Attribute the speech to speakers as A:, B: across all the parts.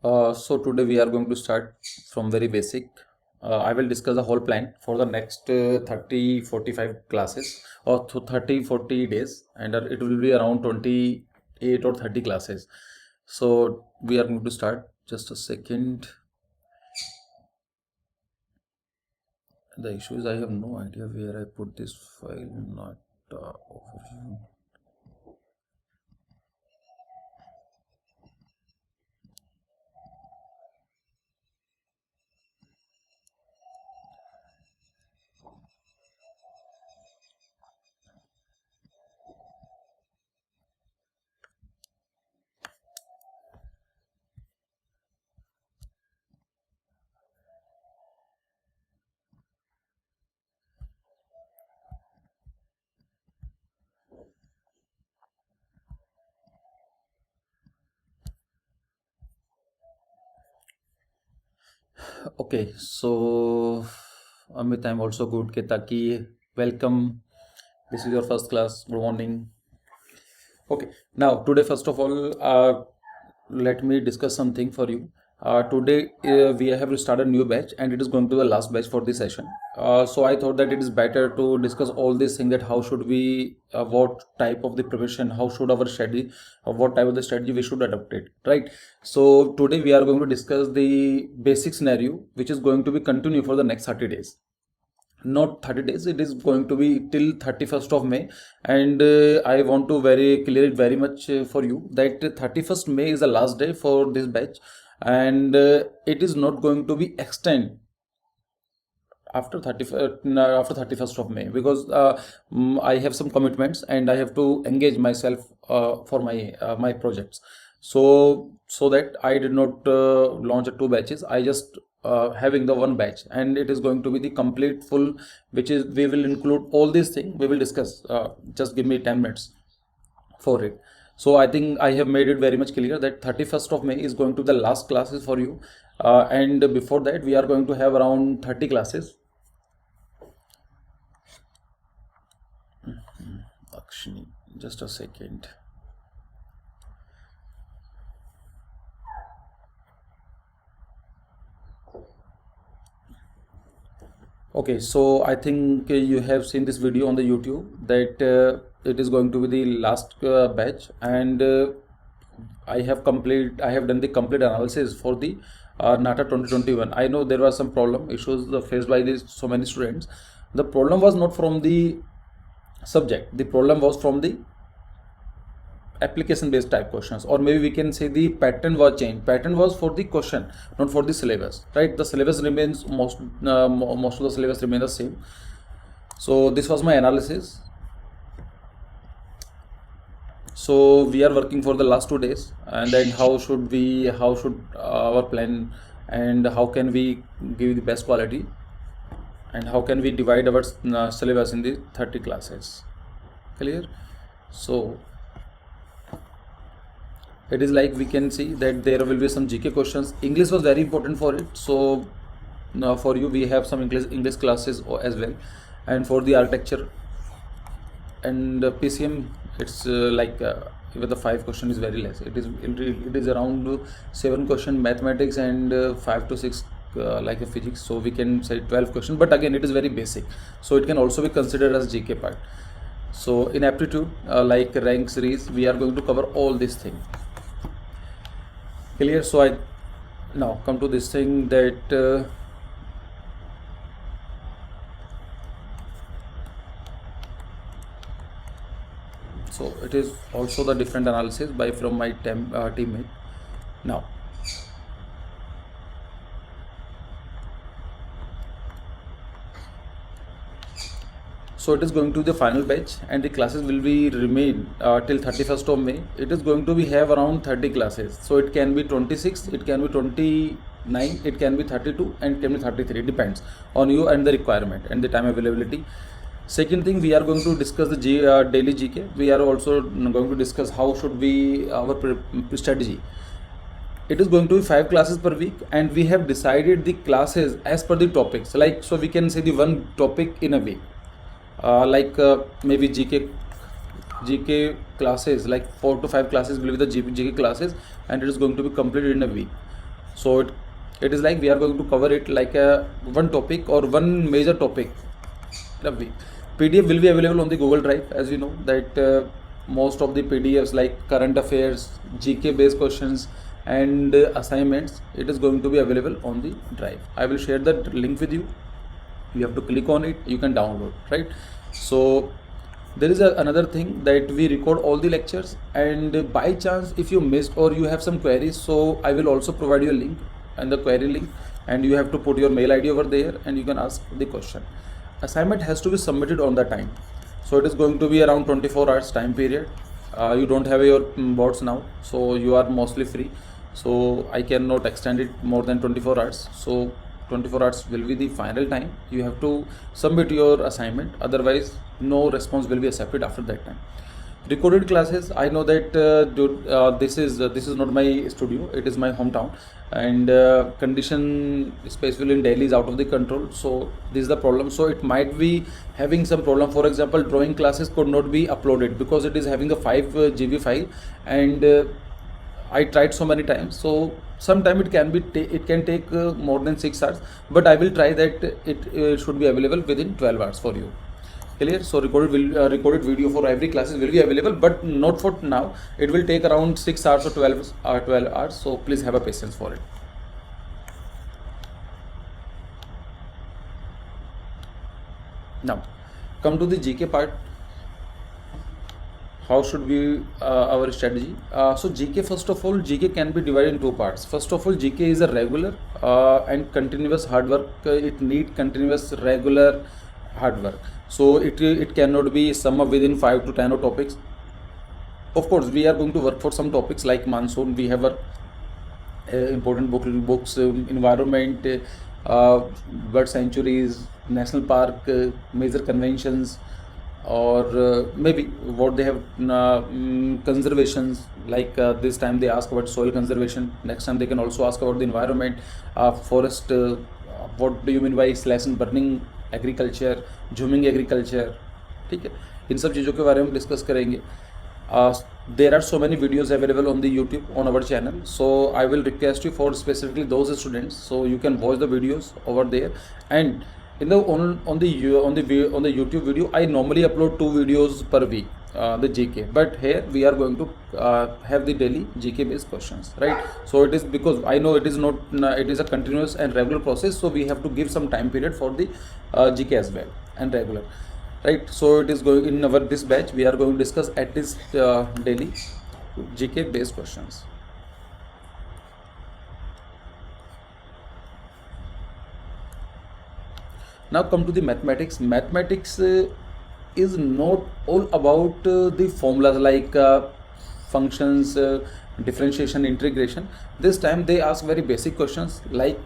A: So today we are going to start from very basic. I will discuss the whole plan for the next 30 45 classes or 30 40 days, and it will be around 28 or 30 classes. So we are going to start. Just a second. The issue is I have no idea where I put this file, not overview. Okay, so Amit, I'm also good. Ketaki, welcome. This is your first class. Good morning. Okay, now today, first of all, let me discuss something for you. Today, we have started a new batch, and it is going to be the last batch for this session. So I thought that it is better to discuss all these things, that how should we, what type of the preparation, how should our strategy, what type of the strategy we should adopt it, right? So today we are going to discuss the basic scenario, which is going to be continue for the next 30 days. Not 30 days, it is going to be till 31st of May, and I want to very clear it very much for you that 31st May is the last day for this batch, and it is not going to be extend after 31st of May, because I have some commitments and I have to engage myself for my projects. So that I did not launch two batches. I just having the one batch, and it is going to be the complete full, which is we will include all these things we will discuss. Just give me 10 minutes for it. So I think I have made it very much clear that 31st of May is going to be the last classes for you, and before that we are going to have around 30 classes. Akshini, just a second. Okay, so I think you have seen this video on the YouTube that it is going to be the last batch, and I have done the complete analysis for the NATA 2021. I know there were some problem issues faced by these so many students. The problem was not from the subject. The problem was from the application based type questions, or maybe we can say the pattern was changed. Pattern was for the question, not for the syllabus, right? The syllabus remains most of the syllabus remain the same. So this was my analysis. So we are working for the last 2 days, and then how should our plan, and how can we give the best quality, and how can we divide our syllabus in the 30 classes. Clear? So it is like we can see that there will be some GK questions. English was very important for it, so now for you we have some English classes as well, and for the architecture and PCM, it's even the 5 question is very less. It is around 7 question mathematics, and 5 to 6 like a physics, so we can say 12 question, but again it is very basic, so it can also be considered as GK part. So in aptitude, like rank series, we are going to cover all these things. Clear? So I now come to this thing that so it is also the different analysis by from my teammate. Now so it is going to be the final batch, and the classes will be remain till 31st of May. It is going to be have around 30 classes, so it can be 26, it can be 29, it can be 32, and it can be 33. It depends on you and the requirement and the time availability. Second thing, we are going to discuss the daily GK. We are also going to discuss how should we our strategy. It is going to be 5 classes per week, and we have decided the classes as per the topics. Like, so we can say the one topic in a week, maybe GK classes, like 4 to 5 classes will be the GK classes, and it is going to be completed in a week. So it is like we are going to cover it like a one topic or one major topic. Lovely. PDF will be available on the Google Drive, as you know that most of the PDFs like current affairs, GK based questions and assignments, it is going to be available on the drive. I will share that link with you. You have to click on it, you can download, right? So there is another thing that we record all the lectures, and by chance if you missed or you have some queries, so I will also provide you a link and the query link, and you have to put your mail ID over there and you can ask the question. Assignment has to be submitted on the time, so it is going to be around 24 hours time period. You don't have your boards now, so you are mostly free, so I cannot extend it more than 24 hours. So 24 hours will be the final time you have to submit your assignment, otherwise no response will be accepted after that time. Recorded classes, I know that this is not my studio, it is my hometown, and condition especially in Delhi is out of the control, so this is the problem. So it might be having some problem. For example, drawing classes could not be uploaded because it is having a 5 GB file, and I tried so many times, so sometime it can take more than 6 hours, but I will try that it should be available within 12 hours for you. Clear? So recorded video for every classes will be available, but not for now. It will take around 6 hours or 12 hours, so please have a patience for it. Now come to the GK part. How should we our strategy? So GK, first of all, GK can be divided in two parts. First of all, GK is a regular and continuous hard work. It needs continuous regular hard work. So it cannot be sum up within 5 to 10 topics. Of course, we are going to work for some topics like monsoon. We have important books, environment, bird sanctuaries, national park, major conventions, or maybe what they have conservations, like this time they ask about soil conservation, next time they can also ask about the environment, forest, what do you mean by slash and burning agriculture, jhuming agriculture, ठीक है, इन सब चीज़ों के बारे में discuss करेंगे. There are so many videos available on the YouTube on our channel, so I will request you for specifically those students, so you can watch the videos over there. And in the on the YouTube video, I normally upload 2 videos per week, the GK, but here we are going to have the daily GK based questions, right? So it is because I know it is not it is a continuous and regular process, so we have to give some time period for the GK as well and regular, right? So it is going in our this batch we are going to discuss at least daily GK based questions. Now come to the mathematics. Mathematics is not all about the formulas like functions, differentiation, integration. This time they ask very basic questions like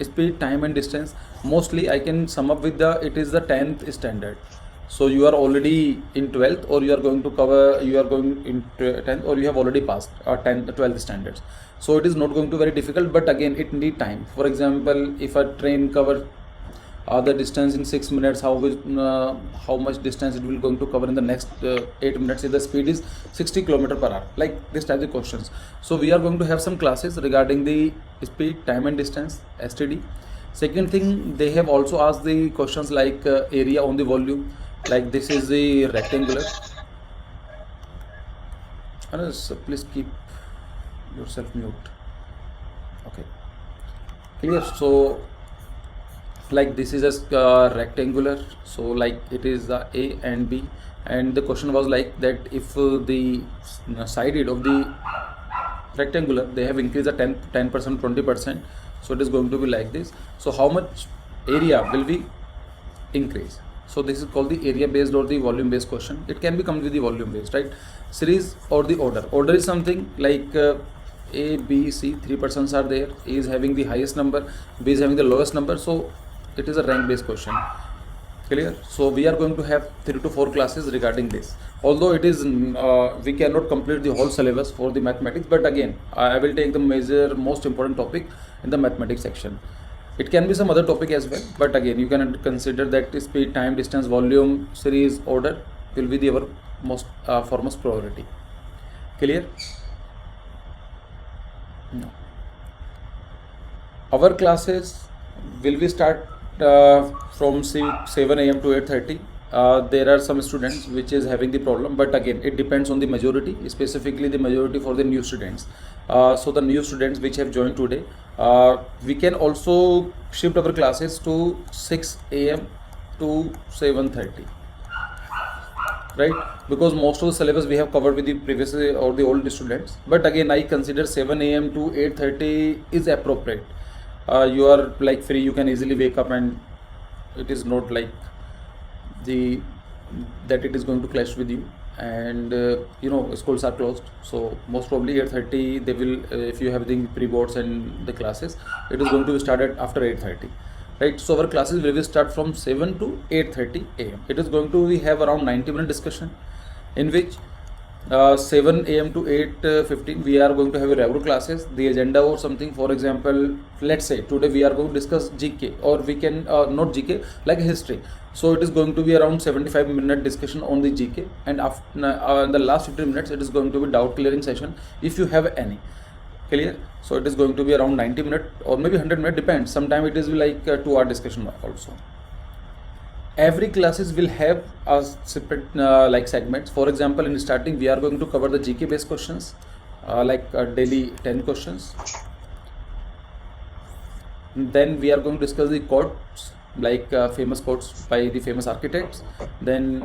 A: speed, time and distance. Mostly I can sum up with it is the 10th standard. So you are already in 12th, or you are going to cover, you are going in 10th, or you have already passed 10th, 12th standards. So it is not going to be very difficult, but again it need time. For example, if a train cover the distance in 6 minutes, how much distance it will going to cover in the next 8 minutes if the speed is 60 km/h, like this type of questions. So we are going to have some classes regarding the speed, time and distance, STD. Second thing, they have also asked the questions like area on the volume, like this is the rectangular. So please keep yourself mute. Okay, clear? So like this is a rectangular, so like it is A and B, and the question was like that if the sided of the rectangular they have increased a 10%, 20%, so it is going to be like this. So how much area will be increase? So this is called the area based or the volume based question. It can be come with the volume based, right? Series or the order is something like A, B, C, 3 persons are there. A is having the highest number, B is having the lowest number, so it is a rank based question. Clear? So we are going to have 3 to 4 classes regarding this, although it is we cannot complete the whole syllabus for the mathematics, but again I will take the most important topic in the mathematics section. It can be some other topic as well, but again you can consider that speed, time, distance, volume, series, order will be the our most foremost priority. Clear? No. Our classes will be start from 7 a.m. to 8:30. There are some students which is having the problem, but again it depends on the majority, specifically the majority for the new students. So the new students which have joined today, we can also shift our classes to 6 a.m. to 7:30, right? Because most of the syllabus we have covered with the previous or the old students, but again I consider 7 a.m. to 8:30 is appropriate. You are like free, you can easily wake up, and it is not like the that it is going to clash with you, and schools are closed, so most probably 8:30 they will, if you have the pre-boards and the classes, it is going to be started after 8:30, right? So our classes will start from 7 to 8:30 a.m. It is going to, we have around 90-minute discussion, in which 7 a.m. to 8:15 we are going to have a regular classes, the agenda or something. For example, let's say today we are going to discuss GK, or we can not GK, like history. So it is going to be around 75-minute discussion on the GK, and after in the last 15 minutes it is going to be doubt clearing session if you have any. Clear? So it is going to be around 90 minutes or maybe 100 minutes, depends. Sometimes it is like a 2-hour discussion also. Every classes will have a separate like segments. For example, in starting we are going to cover the GK based questions, like daily 10 questions. Then we are going to discuss the quotes, like famous quotes by the famous architects. Then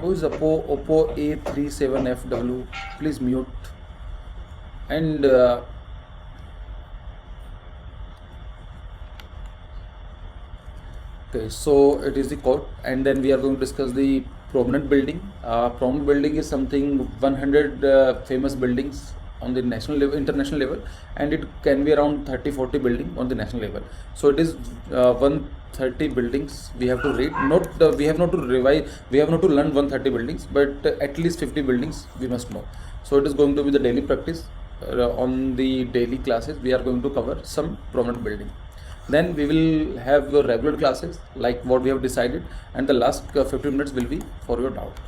A: who is Oppo A37FW? Please mute. And okay, so it is the quote, and then we are going to discuss the prominent building. Prominent building is something 100 famous buildings on the national level, international level, and it can be around 30-40 building on the national level. So it is 130 buildings we have to read. Not we have not to revise, we have not to learn 130 buildings, but at least 50 buildings we must know. So it is going to be the daily practice. On the daily classes we are going to cover some prominent building. Then we will have regular classes like what we have decided, and the last 15 minutes will be for your doubt.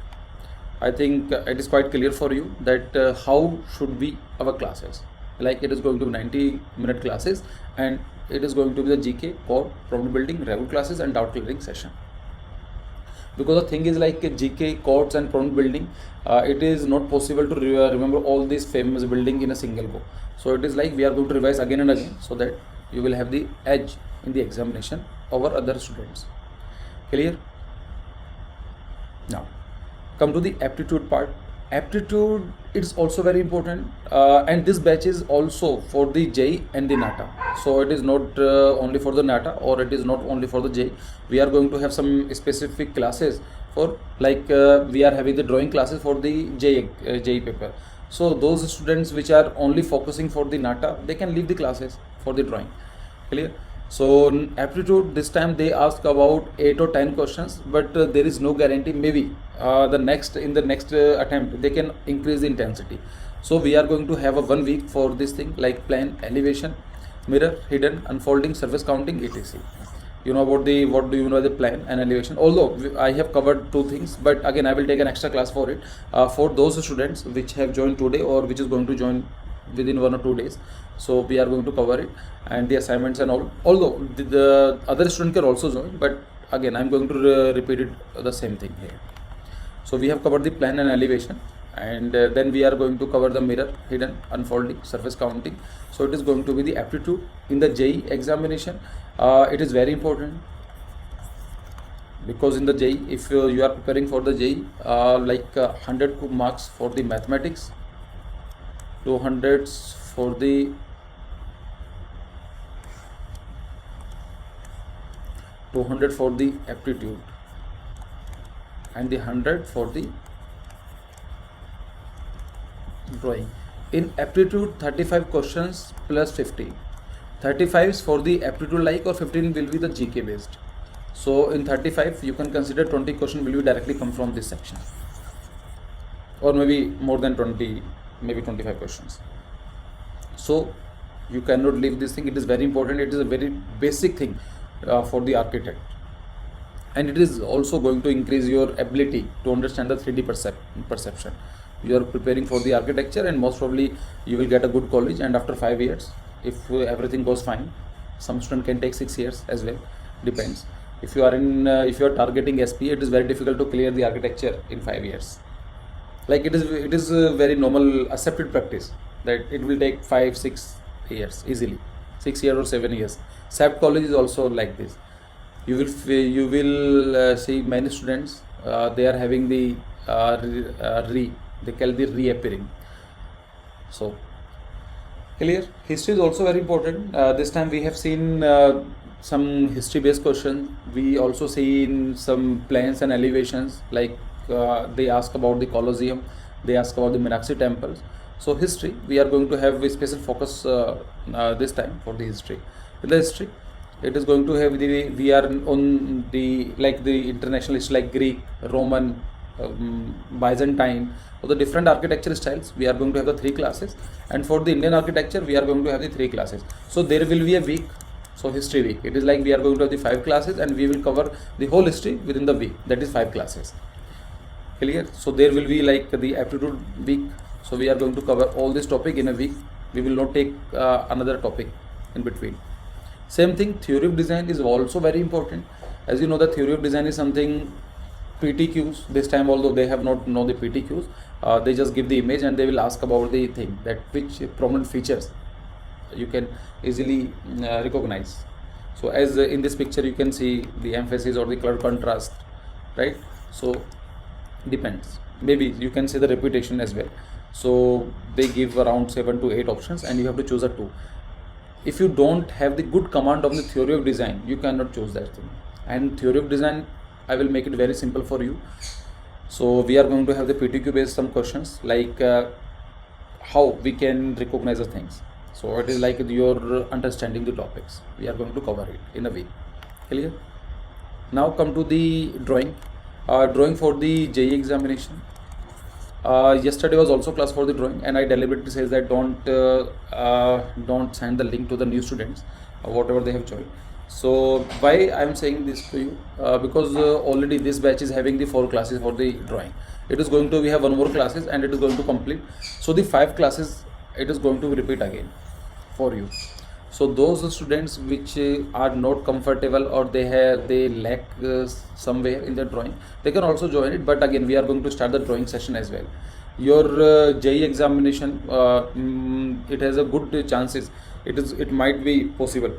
A: I think it is quite clear for you that how should be our classes. Like it is going to be 90-minute classes, and it is going to be the GK, core, problem building, regular classes, and doubt clearing session. Because the thing is like GK, chords, and problem building, it is not possible to remember all these famous building in a single go. So it is like we are going to revise again and again, so that you will have the edge in the examination over other students. Clear? Now come to the aptitude part. Aptitude is also very important, and this batch is also for the JEE and the NATA. So it is not only for the NATA, or it is not only for the JEE. We are going to have some specific classes for, like we are having the drawing classes for the JEE paper. So those students which are only focusing for the NATA, they can leave the classes for the drawing. Clear? So aptitude, this time they ask about 8 or 10 questions, but there is no guarantee. Maybe in the next attempt they can increase the intensity. So we are going to have a 1 week for this thing, like plan, elevation, mirror, hidden, unfolding, surface counting, etc. You know about the, what do you know the plan and elevation? Although I have covered 2 things, but again I will take an extra class for it, for those students which have joined today or which is going to join within 1 or 2 days. So we are going to cover it, and the assignments and all. Although the other student can also join, but again I'm going to repeat it the same thing here. So we have covered the plan and elevation, and then we are going to cover the mirror, hidden, unfolding, surface counting. So it is going to be the aptitude in the JEE examination. It is very important, because in the JEE, if you are preparing for the JEE, like 100 marks for the mathematics, 200 for the 200 for the aptitude, and the 100 for the drawing. In aptitude, 35 questions plus 50. 35 is for the aptitude like, or 15 will be the GK based. So in 35 you can consider 20 questions will be directly come from this section, or maybe more than 20, maybe 25 questions. So you cannot leave this thing. It is very important. It is a very basic thing for the architect, and it is also going to increase your ability to understand the 3D perception. you are preparing for the architecture, and most probably you will get a good college. And after 5 years, if everything goes fine, some student can take 6 years as well, depends. If you are targeting SPA, it is very difficult to clear the architecture in 5 years. Like it is a very normal accepted practice that it will take 5-6 years easily, 6 years or 7 years. SAP college is also like this. You will see many students, they are having the they call the reappearing. So clear. History is also very important. This time we have seen some history based questions. We also seen some plans and elevations, like they ask about the Colosseum, they ask about the Meenakshi temples. So history, we are going to have a special focus this time for the history. In the history, it is going to have we are on the international history, like Greek, Roman, Byzantine, or the different architecture styles. We are going to have the 3 classes, and for the Indian architecture we are going to have the 3 classes. So there will be a week, so history week. It is like we are going to have the 5 classes, and we will cover the whole history within the week, that is 5 classes. Clear? So there will be like the aptitude week, so we are going to cover all this topic in a week. We will not take another topic in between. Same thing, theory of design is also very important. As you know, the theory of design is something PTQs this time, although they have not know the PTQs, they just give the image and they will ask about the thing, that which prominent features you can easily recognize. So as in this picture you can see the emphasis or the color contrast, right? So depends, maybe you can say the repetition as well. So they give around 7 to 8 options, and you have to choose a 2. If you don't have the good command of the theory of design, you cannot choose that thing. And theory of design, I will make it very simple for you. So we are going to have the PTQ based some questions, like how we can recognize the things. So it is like your understanding the topics. We are going to cover it in a week. Clear? Now come to the drawing. Drawing for the JEE examination. Yesterday was also class for the drawing, and I deliberately says that don't send the link to the new students, whatever they have joined. So why I am saying this to you? Because already this batch is having the 4 classes for the drawing. It is going to, we have 1 more classes, and it is going to complete. So the 5 classes, it is going to repeat again for you. So those students which are not comfortable, or they lack somewhere in the drawing, they can also join it. But again, we are going to start the drawing session as well. Your JEE examination, it has a good chances. It might be possible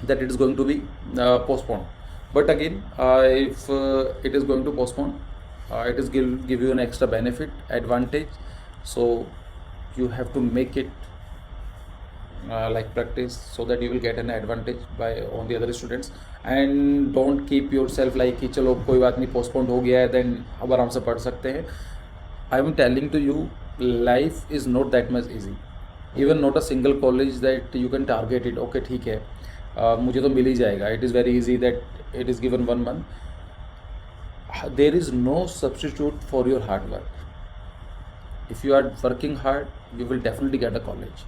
A: that it is going to be postponed. But again, if it is going to postpone, it is give you an extra benefit, advantage. So you have to make it like practice, so that you will get an advantage by on the other students. And don't keep yourself like कि चलो कोई बात नहीं, postponed हो गया है, then अब आराम से पढ़ सकते हैं. I am telling to you, life is not that much easy. Even not a single college that you can target it. Okay, ठीक है, मुझे तो मिल ही जाएगा. It is very easy that it is given 1 month. There is no substitute for your hard work. If you are working hard, you will definitely get a college.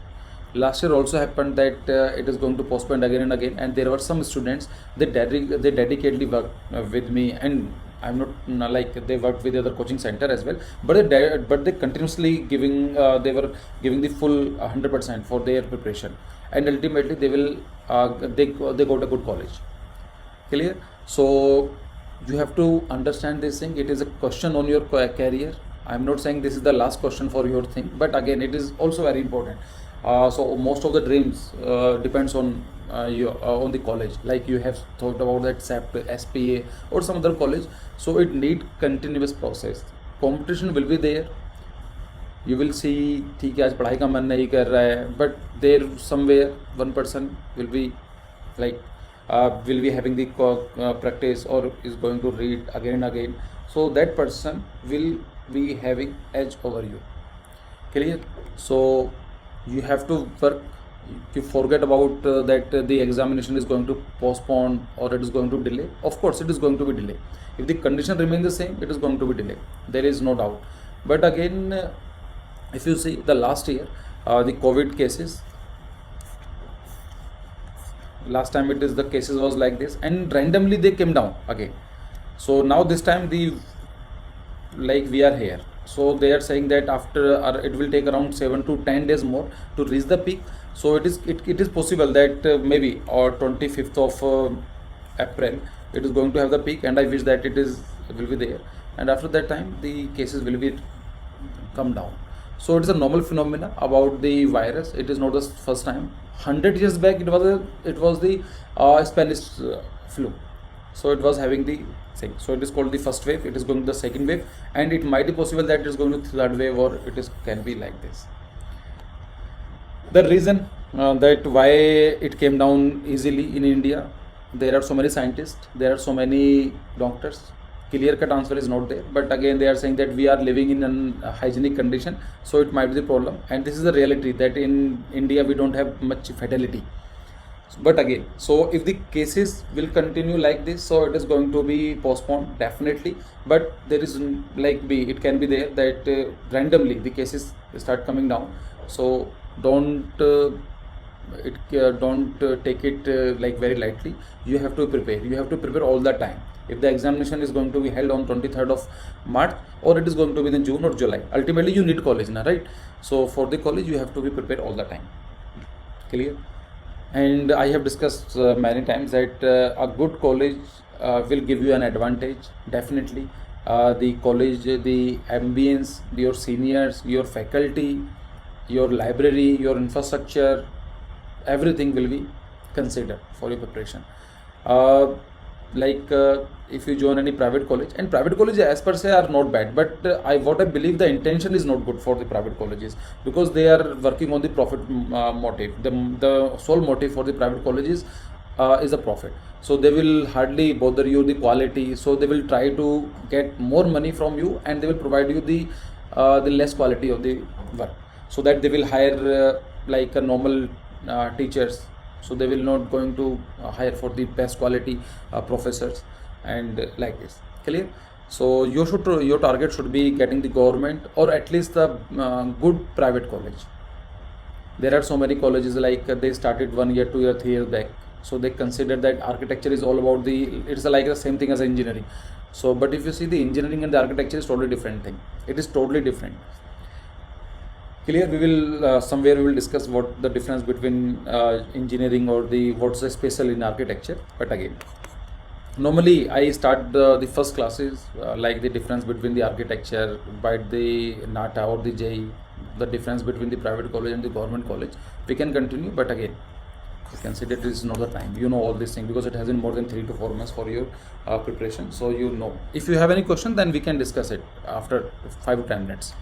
A: Last year also happened that it is going to postpone again and again, and there were some students, they dedicatedly worked with me, and I'm not like they worked with the other coaching center as well, but they continuously giving they were giving the full 100% for their preparation, and ultimately they will they got a good college. Clear? So you have to understand this thing. It is a question on your career. I'm not saying this is the last question for your thing, but again, it is also very important. So most of the dreams depends on on the college. Like you have thought about that SAP, SPA or some other college. So it need continuous process. Competition will be there. You will see, ठीक है आज पढ़ाई का मन नहीं कर रहा है, but there somewhere one person will be like will be having the practice or is going to read again and again. So that person will be having edge over you. Clear? So you have to work. You forget about that the examination is going to postpone or it is going to delay. Of course it is going to be delayed. If the condition remains the same, it is going to be delayed. There is no doubt. But again, if you see the last year, the COVID cases, last time it is the cases was like this, and randomly they came down again. So now this time the like we are here, So they are saying that after it will take around 7 to 10 days more to reach the peak. So it is possible that maybe or 25th of April it is going to have the peak, and I wish that will be there, and after that time the cases will be come down. So it is a normal phenomena about the virus. It is not the first time. 100 years back it was the Spanish flu. So it was having the thing. So it is called the first wave. It is going to the second wave, and it might be possible that it is going to third wave, or can be like this. The reason that why it came down easily in India, there are so many scientists, there are so many doctors. Clear cut answer is not there, but again they are saying that we are living in a hygienic condition, so it might be the problem, and this is the reality that in India we don't have much fatality. But again, so if the cases will continue like this, so it is going to be postponed definitely. But there is it can be there that randomly the cases start coming down. So don't take it like very lightly. You have to prepare. You have to prepare all the time. If the examination is going to be held on 23rd of March, or it is going to be in June or July, ultimately you need college now, right? So for the college you have to be prepared all the time. Clear? And I have discussed many times that a good college will give you an advantage. Definitely the college, the ambience, your seniors, your faculty, your library, your infrastructure, everything will be considered for your preparation. If you join any private college, and private colleges as per se are not bad, but what I believe, the intention is not good for the private colleges, because they are working on the profit motive. The sole motive for the private colleges is a profit. So they will hardly bother you the quality. So they will try to get more money from you, and they will provide you the less quality of the work, so that they will hire a normal teachers. So they will not going to hire for the best quality professors, and like this. Clear? So your target should be getting the government, or at least the good private college. There are so many colleges they started 1 year, 2 year, 3 years back. So they consider that architecture is all about it's like the same thing as engineering. So but if you see, the engineering and the architecture is totally different thing. It is totally different. Clear? We will somewhere we will discuss what the difference between engineering or what's the special in architecture. But again, normally I start the first classes like the difference between the architecture by the NATA or the JEE, the difference between the private college and the government college. We can continue, but again, consider this is not the time. You know all these things because it has been more than 3 to 4 months for your preparation. So you know. If you have any question, then we can discuss it after 5 to 10 minutes.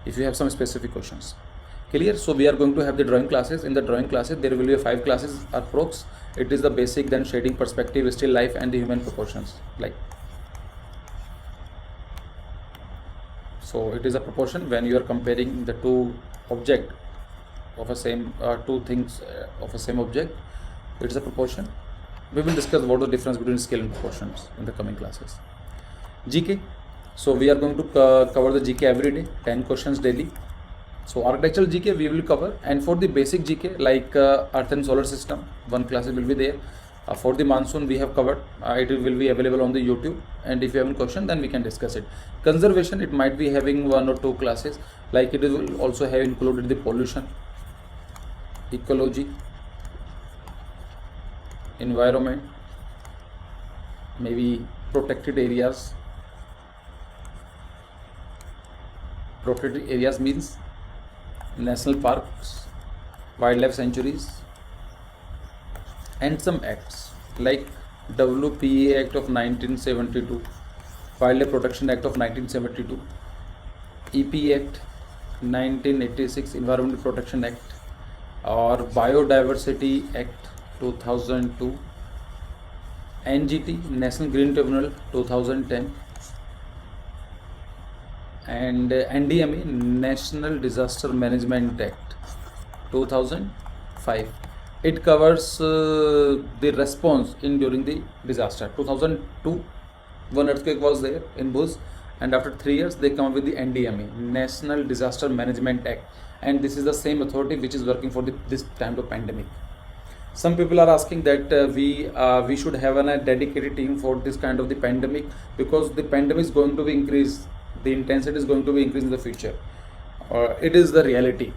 A: If you have some specific questions. Clear? So we are going to have the drawing classes. In the drawing classes, there will be 5 classes approx. It is the basic, then shading, perspective, still life, and the human proportions. So it is a proportion when you are comparing the two object of a same two things of a same object. It is a proportion. We will discuss what the difference between scale and proportions in the coming classes. GK. So we are going to cover the GK every day, 10 questions daily. So architectural GK we will cover, and for the basic GK like Earth and Solar System, 1 class will be there. For the monsoon we have covered. It will be available on the YouTube, and if you have a question, then we can discuss it. Conservation, it might be having 1 or 2 classes. Like it will also have included the pollution, ecology, environment, maybe protected areas. Protected areas means national parks, wildlife sanctuaries, and some acts like WPA Act of 1972, Wildlife Protection Act of 1972, EP Act 1986, Environmental Protection Act, or Biodiversity Act 2002, NGT, National Green Tribunal 2010, and NDMA, National Disaster Management Act 2005. It covers the response during the disaster. 2002, one earthquake was there in Bhuj, and after 3 years they come up with the NDMA, National Disaster Management Act, and this is the same authority which is working for this time of pandemic. Some people are asking that we should have a dedicated team for this kind of the pandemic, because the pandemic is going to be increased the intensity is going to be increased in the future. It is the reality,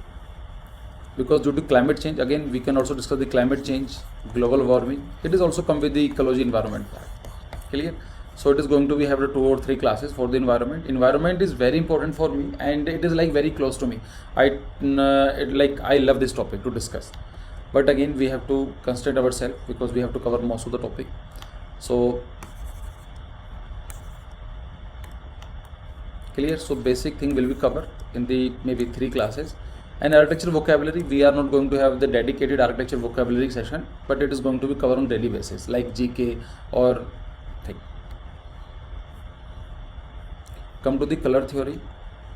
A: because due to climate change, again we can also discuss the climate change, global warming. It is also come with the ecology environment part. Clear? So it is going to be have the 2 or 3 classes for the environment. Environment is very important for me, and it is like very close to me. I love this topic to discuss, but again we have to constrain ourselves because we have to cover most of the topic. So clear? So basic thing will be covered in the maybe 3 classes. And architecture vocabulary, we are not going to have the dedicated architecture vocabulary session, but it is going to be covered on daily basis, like GK or thing. Come to the color theory.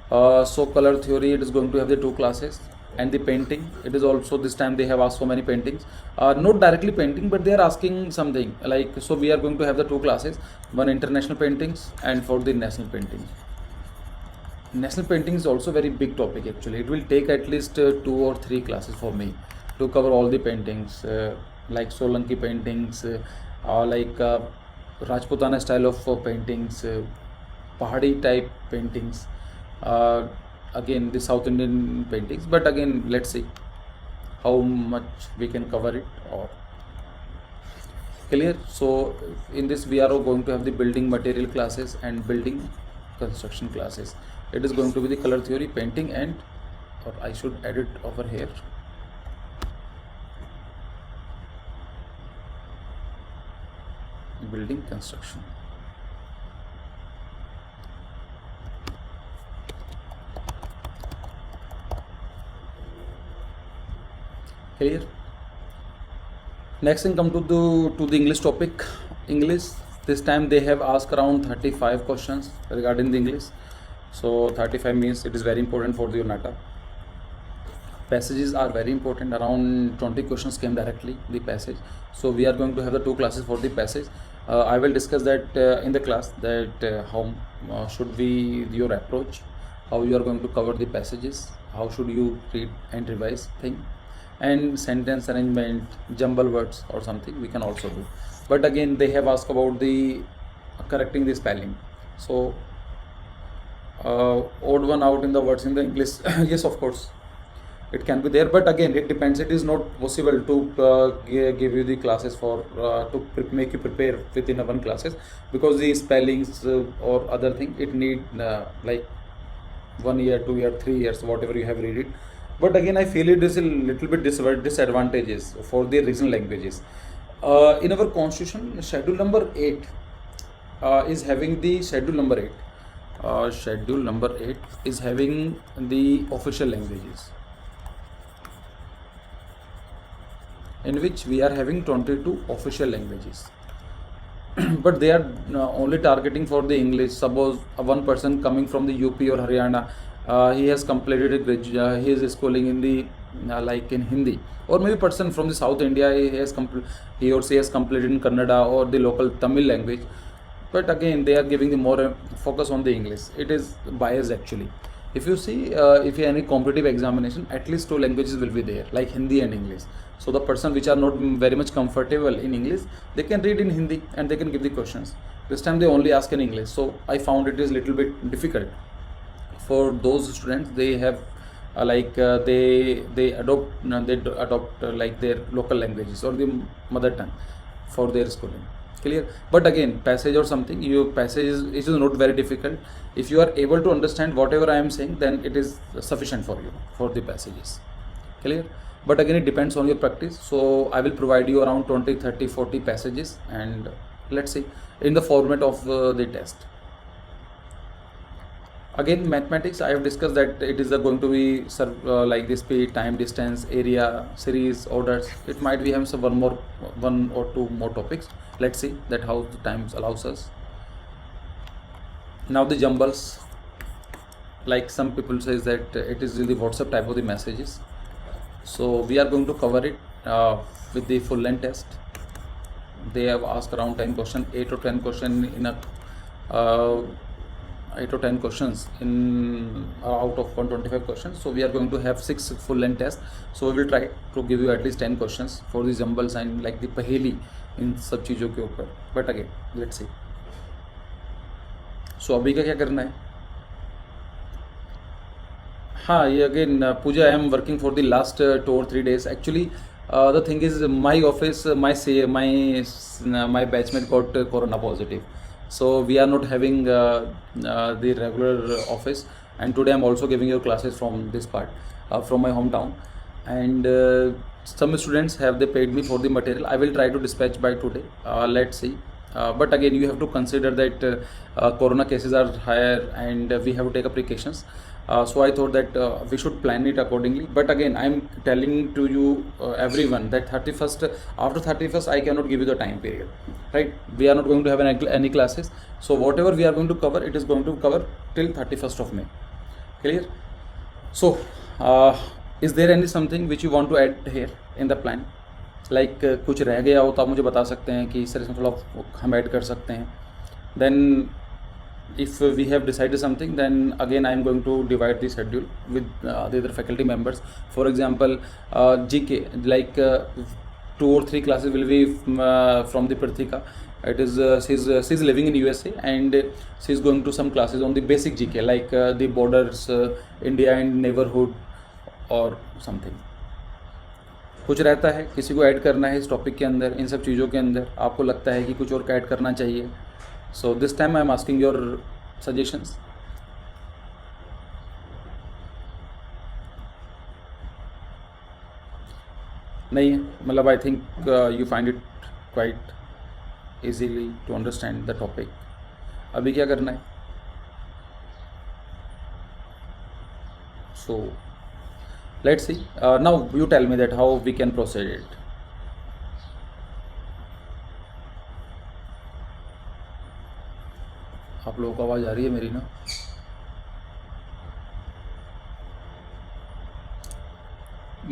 A: So color theory, it is going to have the 2 classes. And the painting, it is also, this time they have asked so many paintings, not directly painting, but they are asking something like, so we are going to have the 2 classes, one international paintings and for the national painting. National painting is also very big topic actually. It will take at least 2 or 3 classes for me to cover all the paintings, like Solanki paintings, like Rajputana style of paintings, Pahadi type paintings, again the South Indian paintings. But again, let's see how much we can cover it. Or clear? So in this we are going to have the building material classes and building construction classes. It is going to be the color theory, painting, and, or I should add it over here, building construction. Clear? Next thing, come to the English topic. English, this time they have asked around 35 questions regarding the English. So 35 means it is very important for the UNATA. Passages are very important. Around 20 questions came directly the passage. So we are going to have the 2 classes for the passage. I will discuss that in the class, that how should be your approach, how you are going to cover the passages, how should you read and revise thing, and sentence arrangement, jumble words or something we can also do. But again they have asked about the correcting the spelling. So odd one out in the words in the English. Yes, of course it can be there, but again it depends. It is not possible to give you the classes for to make you prepare within 1 classes, because the spellings or other thing, it need like 1 year, 2 year, 3 years, whatever you have read it. But again I feel it is a little bit disadvantages for the regional languages. In our constitution, schedule number 8 is having the schedule number 8 is having the official languages, in which we are having 22 official languages. But they are only targeting for the English. Suppose one person coming from the UP or Haryana, he has completed he is schooling in the like in Hindi, or maybe person from the South India, he or she has completed in Kannada or the local Tamil language. But again they are giving the more focus on the English. It is biased actually. If you see, if you have any competitive examination, at least 2 languages will be there, like Hindi and English. So the person which are not very much comfortable in English, they can read in Hindi and they can give the questions. This time they only ask in English. So I found it is little bit difficult for those students. They have they adopt like their local languages or the mother tongue for their schooling. Clear? But again, passage or something, your passage is not very difficult. If you are able to understand whatever I am saying, then it is sufficient for you for the passages. Clear? But again it depends on your practice. So I will provide you around 20, 30, 40 passages, and let's see in the format of the test. Again, mathematics, I have discussed that it is going to be like the speed, time, distance, area, series, orders. It might be having some 1 or 2 more topics. Let's see that how the time allows us. Now the jumbles, like some people says that it is in the WhatsApp type of the messages. So we are going to cover it with the full length test. They have asked around 10 questions, 8 or 10 questions in a 8 or 10 questions in out of 125 questions. So we are going to have 6 full length tests. So we will try to give you at least 10 questions for the jumbles and like the पहेली इन सब चीज़ों के ऊपर. But again let's see. So अभी का क्या करना है, हाँ, ये again, Pooja, I am working for the last 2 or 3 days. Actually, the thing is, my office, my batchmate got corona positive, so we are not having the regular office. And today I'm also giving you classes from this part, from my hometown, and some students have they paid me for the material. I will try to dispatch by today. Let's see. But again, you have to consider that corona cases are higher, and we have to take up precautions. So I thought that we should plan it accordingly. But again, I'm telling to you everyone that 31st, after 31st, I cannot give you the time period, right? We are not going to have any classes. So whatever we are going to cover, it is going to cover till 31st of May. Clear? So, is there any something which you want to add here in the plan? Like कुछ रह गया हो तो आप मुझे बता सकते हैं कि सर इसमें थोड़ा हम ऐड कर सकते हैं. Then if we have decided something, then again I am going to divide the schedule with the other faculty members. For example, GK, like 2 or 3 classes will be from the Pratika. It is she's living in USA, and she's going to some classes on the basic GK, like the borders, India and neighborhood or something. कुछ रहता है, किसी को add करना है इस topic के अंदर, इन सब चीज़ों के अंदर आपको लगता है कि कुछ और ऐड करना चाहिए. So this time I am asking your suggestions. नहीं है, मतलब I think you find it quite easily to understand the topic. अभी क्या करना है? सो let's see. Now you tell me that how we can proceed it. आप लोगों को आवाज़ आ रही है मेरी ना?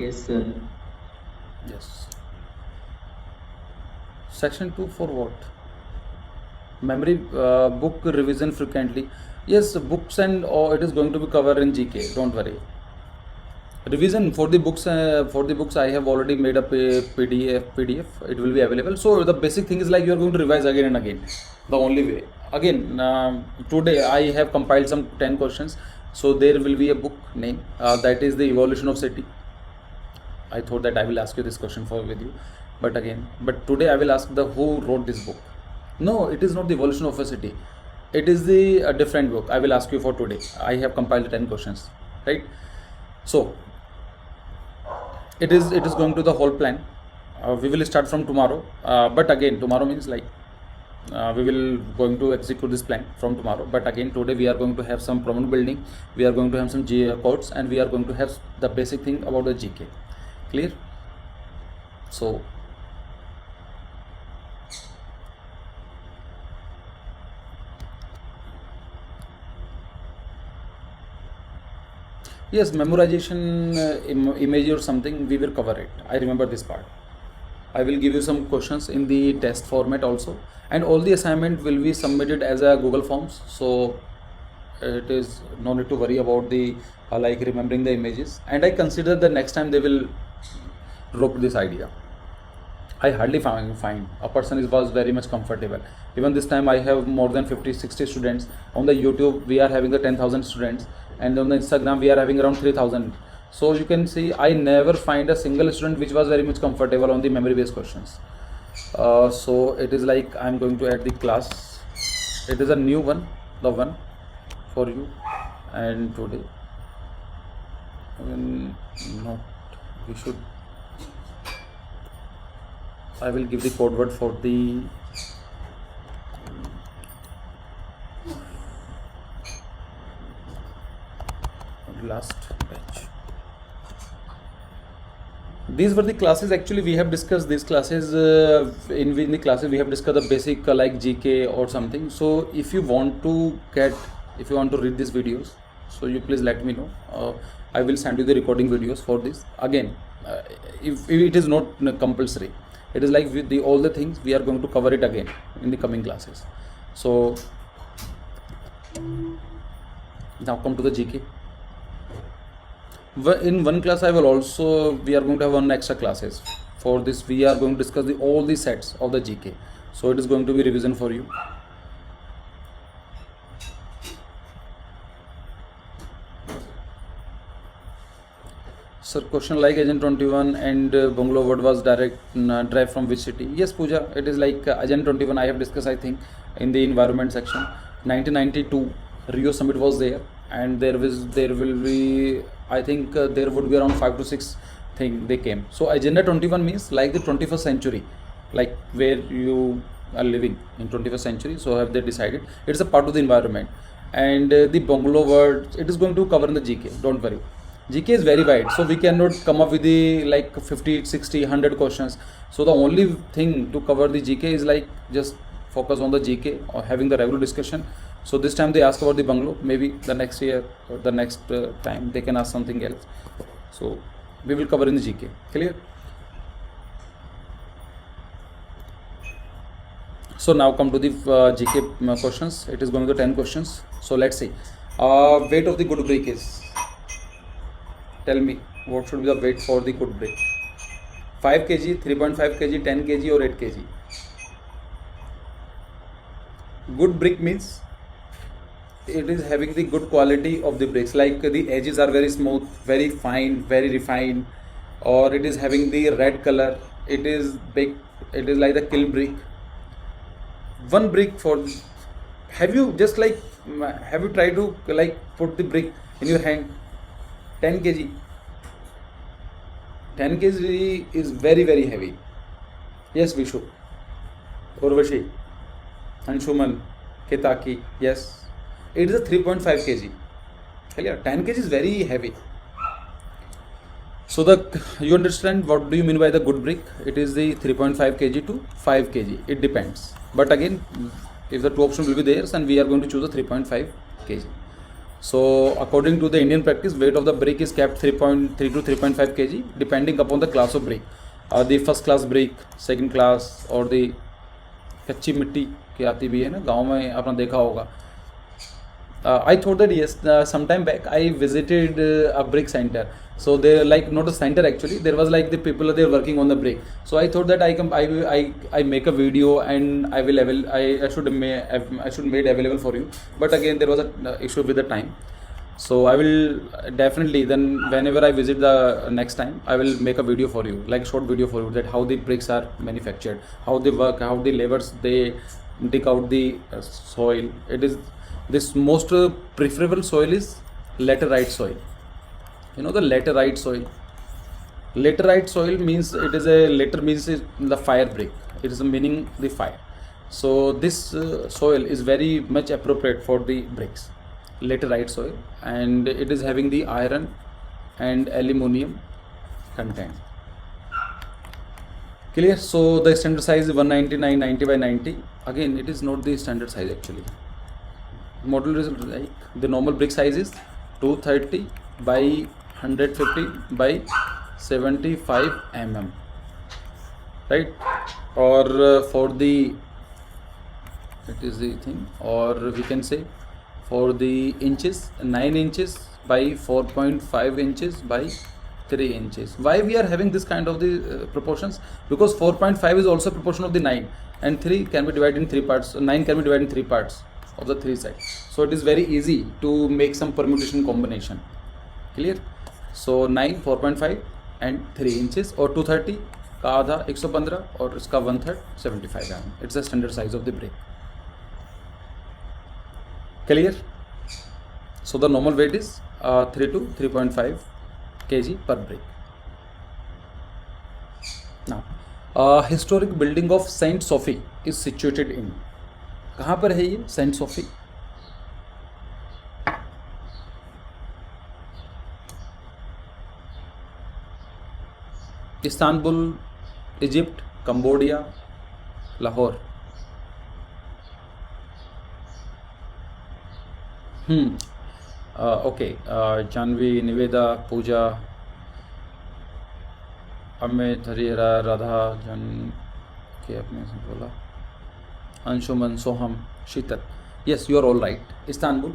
B: Yes, sir.
A: Yes. Section 2 for what? Memory book revision frequently. Yes, books and it is going to be covered in GK. Don't worry. Revision for the books I have already made up a PDF. It will be available. So the basic thing is like you are going to revise again and again. The only way. Again, today I have compiled some 10 questions. So there will be a book name that is the Evolution of City. I thought that I will ask you this question with you, but today I will ask who wrote this book. No, it is not the Evolution of a City. It is the different book. I will ask you for today. I have compiled 10 questions, right? So it is going to the whole plan. We will start from tomorrow, but again tomorrow means like we will going to execute this plan from tomorrow. But again today we are going to have some problem building, we are going to have some codes, and we are going to have the basic thing about the GK. Clear? So yes, memorization, image or something, we will cover it. I remember this part. I will give you some questions in the test format also, and all the assignment will be submitted as a Google Forms. So it is no need to worry about the like remembering the images. And I consider the next time they will drop this idea. I hardly find a person was very much comfortable. Even this time I have more than 50-60 students. On the YouTube we are having the 10,000 students, and on the Instagram we are having around 3,000. So you can see I never find a single student which was very much comfortable on the memory based questions. So it is like I am going to add the class. It is a new one, the one for you. And today not we should, I will give the code word for the last batch. These were the classes. Actually we have discussed these classes in the classes we have discussed the basic like GK or something. So if you want to read these videos, so you please let me know. I will send you the recording videos for this. Again, if it is not compulsory, it is like with all the things we are going to cover it again in the coming classes. So now come to the GK. In one class we are going to have one extra classes. For this we are going to discuss all the sets of the GK. So it is going to be revision for you. Sir, question like Agent 21 and Bungalow Wood was derived from which city? Yes, Pooja, it is like Agent 21 I have discussed, I think, in the environment section. 1992 Rio Summit was there, and there will be, I think, there would be around 5 to 6 thing they came. So Agenda 21 means like the 21st century, like where you are living in 21st century. So have they decided it's a part of the environment. And the Bungalow word, it is going to cover in the GK, don't worry. GK is very wide, so we cannot come up with the like 50, 60, 100 questions. So the only thing to cover the GK is like just focus on the GK or having the regular discussion. So this time they ask about the Bungalow, maybe the next year or the next time they can ask something else. So we will cover in the GK. Clear? So now come to the GK questions. It is going to 10 questions. So let's see. Weight of the good brick is. Tell me, what should be the weight for the good brick? 5 kg, 3.5 kg, 10 kg or 8 kg? Good brick means it is having the good quality of the bricks, like the edges are very smooth, very fine, very refined, or it is having the red color, it is big, it is like the kiln brick. One brick for, have you tried to like put the brick in your hand? 10 kg. 10 kg is very, very heavy. Yes, Vishu. Urvashi. Anshuman. Ketaki. Yes. It is a 3.5 kg. 10 kg is very heavy. So you understand what do you mean by the good brick? It is the 3.5 kg to 5 kg. It depends. But again, if the two options will be there, then we are going to choose the 3.5 kg. So according to the Indian practice, weight of the brick is kept 3.3 to 3.5 kg depending upon the class of brick. The first class brick, second class, और the कच्ची मिट्टी की आती भी है ना, गांव में आपने देखा होगा. I thought that yes, sometime back I visited a brick center. So they're like not a center actually. There was like the people they are working on the brick. So I thought that I make a video and I should made available for you. But again there was a issue with the time. So I will definitely then whenever I visit the next time I will make a video for you, like short video for you, that how the bricks are manufactured, how they work, how the laborers they dig out the soil. It is this most preferable soil is laterite soil. You know the laterite soil. Laterite soil means it is a later means the fire brick. It is meaning the fire. So this soil is very much appropriate for the bricks. Laterite soil, and it is having the iron and aluminium content. Clear? So the standard size is 199 90 by 90. Again, it is not the standard size actually. Model is like the normal brick size is 230 by 150 by 75 mm, right? Or for the, it is the thing, or we can say for the inches, 9 inches by 4.5 inches by 3 inches. Why we are having this kind of the proportions? Because 4.5 is also proportion of the 9, and 3 can be divided in 3 parts. 9 can be divided in 3 parts of the 3 sides. So it is very easy to make some permutation combination. Clear? So 9, 4.5 and 3 inches, or 230 का आधा 115 और इसका 1/3 75 mm. It's the standard size of the brick. Clear? So the normal weight is 3 to 3.5 kg per brick. Now, historic building of Saint Sophie is situated in. कहाँ पर है ये Saint Sophie? Istanbul, Egypt, Cambodia, Lahore. Okay. Jahnavi, Niveda, Pooja, Amit, Harihara, Radha, जन के अपने से बोला, अंशुमन, सोहम, शीतल. Yes, you are all right. Istanbul,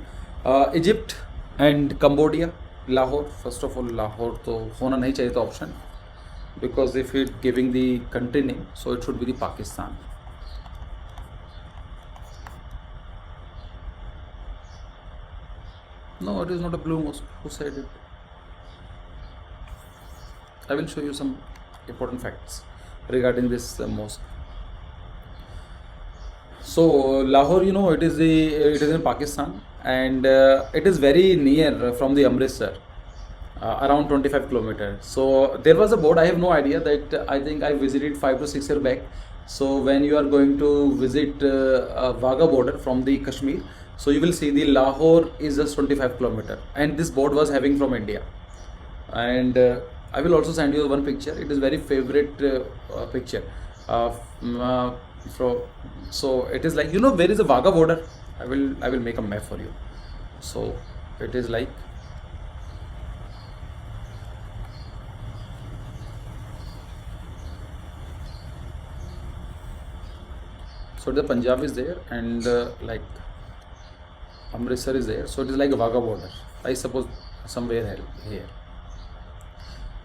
A: Egypt and Cambodia, Lahore. First of all, Lahore तो होना नहीं चाहिए था option, because if it giving the country name, so it should be the Pakistan. No, it is not a blue mosque. Who said it? I will show you some important facts regarding this mosque. So Lahore, it is in Pakistan, and it is very near from the Amritsar, around 25 kilometers. So there was a board. I have no idea that I think I visited 5 to 6 years back. So when you are going to visit Wagah border from the Kashmir, so you will see the Lahore is just 25 kilometer, and this board was having from India. And I will also send you one picture. It is very favorite picture. From so it is like, where is the Wagah border? I will make a map for you. So it is like, so the Punjab is there, and like Amritsar is there. So it is like a Wagah border. I suppose somewhere here.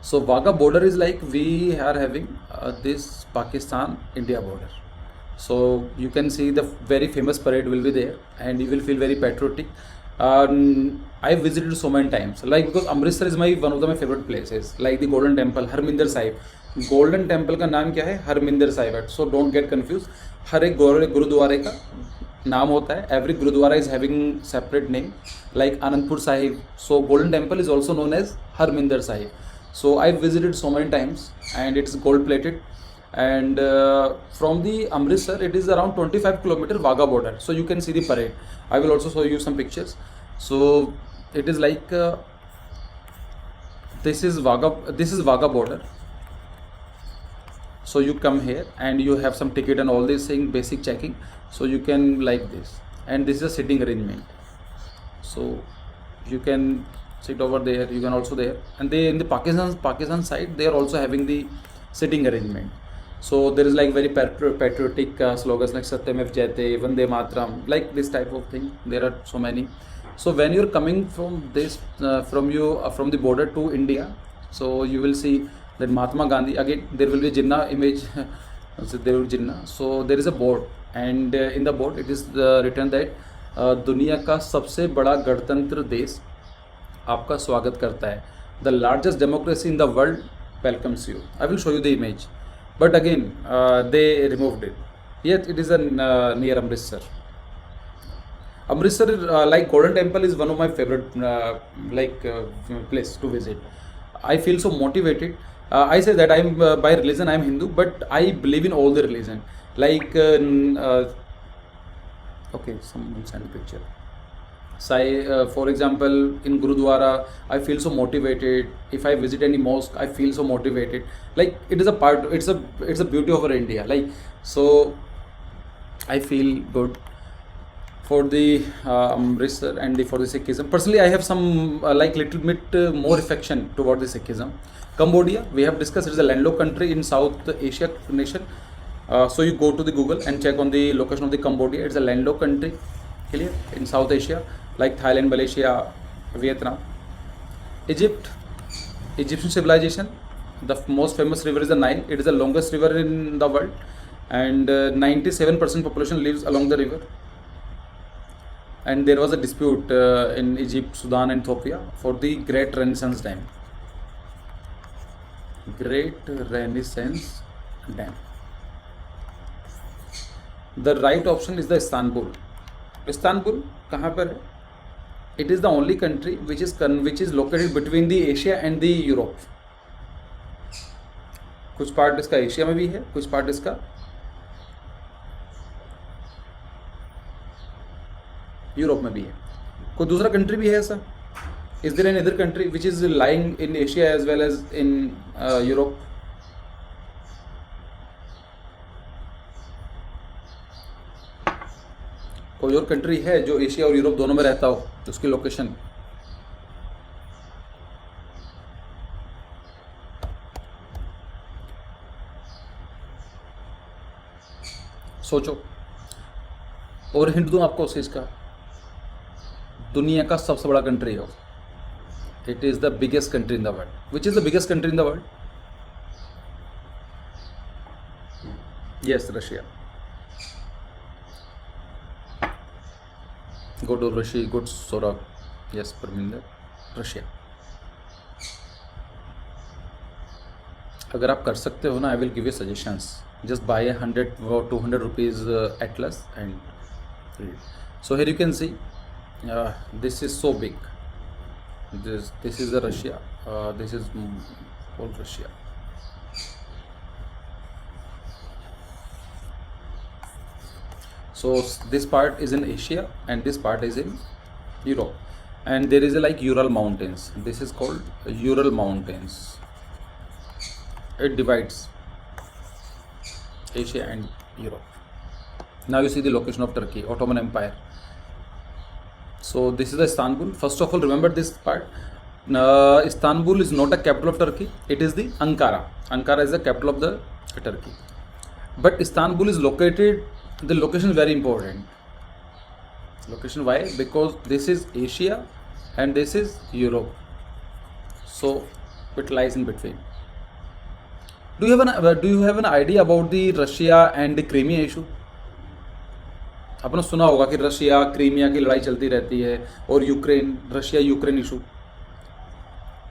A: So Wagah border is like we are having this Pakistan India border. So you can see the very famous parade will be there, and you will feel very patriotic. I visited so many times, like because Amritsar is one of my favorite places, like the Golden Temple, Harminder Sahib. Golden Temple का नाम क्या है? हरमिंदर साहिब है. So don't get confused. हर एक गुरुद्वारे का नाम होता है. Every Gurudwara is having separate name, like Anandpur Sahib. So Golden Temple is also known as Harminder Sahib. So I visited so many times, and it's gold plated. And from the Amritsar, it is around 25 kilometer Wagah border. So you can see the parade. I will also show you some pictures. So it is like this is Wagah border. So you come here and you have some ticket and all this thing, basic checking. So you can like this, and this is a sitting arrangement. So you can sit over there. You can also there, and they in the Pakistan side, they are also having the sitting arrangement. So there is like very patriotic slogans like Satyamev Jayate, Vande Mataram, like this type of thing. There are so many. So when you're coming from this from the border to India, so you will see that Mahatma Gandhi, again there will be Jinnah image. So there will be Jinnah. So there is a board, and in the board it is written that दुनिया का सबसे बड़ा गणतंत्र देश आपका स्वागत करता है. The largest democracy in the world welcomes you. I will show you the image, but again they removed it. Yet it is near Amritsar. Amritsar, like Golden Temple, is one of my favorite place to visit. I feel so motivated. I say that I'm by religion I'm Hindu, but I believe in all the religion. Like okay, someone send a picture. For example, in Gurudwara, I feel so motivated. If I visit any mosque, I feel so motivated. Like it is a part. It's a beauty of our India. Like so, I feel good for the Amritsar and for the Sikhism. Personally, I have some like little bit more affection toward the Sikhism. Cambodia, we have discussed, it is a landlocked country in South Asia nation. So you go to the Google and check on the location of the Cambodia. It's a landlocked country, clear, in South Asia, like Thailand, Malaysia, Vietnam. Egyptian civilization. The most famous river is the Nile. It is the longest river in the world, and 97% population lives along the river. And there was a dispute in Egypt, Sudan, and Ethiopia for the Great Renaissance Dam. Great Renaissance Dam. The right option is the Istanbul. Istanbul कहाँ पर है? It is the only country which is located between the Asia and the Europe. कुछ part इसका Asia में भी है, कुछ part इसका यूरोप में भी है. कोई दूसरा कंट्री भी है ऐसा? Is there any other country which is lying in Asia as well as in Europe? कोई और कंट्री है जो एशिया और यूरोप दोनों में रहता हो, उसकी लोकेशन? सोचो. और हिंट दूं आपको उस चीज का, दुनिया का सबसे बड़ा कंट्री हो. It is the biggest country in the world. Which is the biggest country in the world? Yes, Russia. Go to Russia, good Sora. Yes, Parminder. Russia. अगर आप कर सकते हो ना, आई will give you suggestions. Just by 100 or 200 rupees atlas and read. So here you can see, this is so big. This is the Russia. This is whole Russia. So this part is in Asia and this part is in Europe, and there is a like Ural Mountains. This is called Ural Mountains. It divides Asia and Europe. Now you see the location of Turkey, Ottoman Empire. So this is the Istanbul. First of all, remember this part. Istanbul is not a capital of Turkey. It is the Ankara. Ankara is the capital of the Turkey. But Istanbul is located. The location is very important. Location why? Because this is Asia and this is Europe. So it lies in between. Do you have an idea about the Russia and the Crimea issue? आपने सुना होगा कि Russia Crimea की लड़ाई चलती रहती है, और यूक्रेन, रशिया यूक्रेन इशू.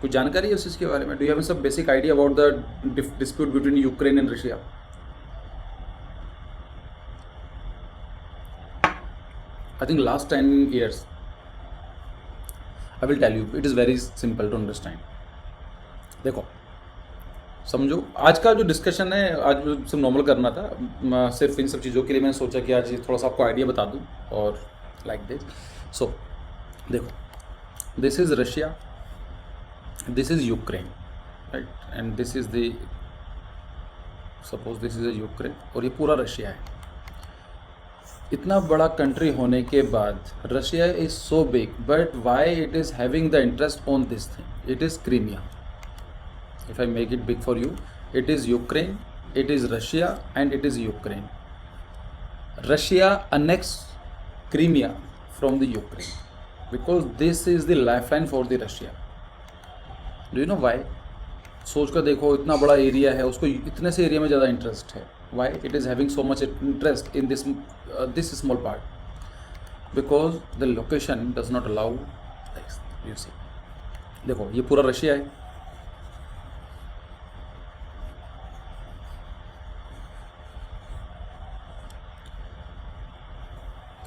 A: कुछ जानकारी है उस चीज़ के बारे में? Do you have some basic idea about the dispute between Ukraine and Russia? I think last 10 years. I will tell you, it is very simple to understand. देखो, समझो, आज का जो डिस्कशन है, आज सिर्फ नॉर्मल करना था, सिर्फ इन सब चीज़ों के लिए मैंने सोचा कि आज थोड़ा सा आपको आइडिया बता दूं, और लाइक दिस. सो देखो, this is Russia, this is Ukraine, right, and this is the, suppose this is Ukraine, और ये पूरा रशिया है. इतना बड़ा कंट्री होने के बाद Russia is so big, but why it is having the interest on this thing? It is Crimea. If I make it big for you, it is Ukraine, it is Russia, and it is Ukraine. Russia annexed Crimea from the Ukraine because this is the lifeline for the Russia. Do you know why? सोच कर देखो, इतना बड़ा area है, उसको इतने से area में ज़्यादा इंटरेस्ट है. Why it is having so much interest in this small part? Because the location does not allow this. You see, देखो ये पूरा रशिया है.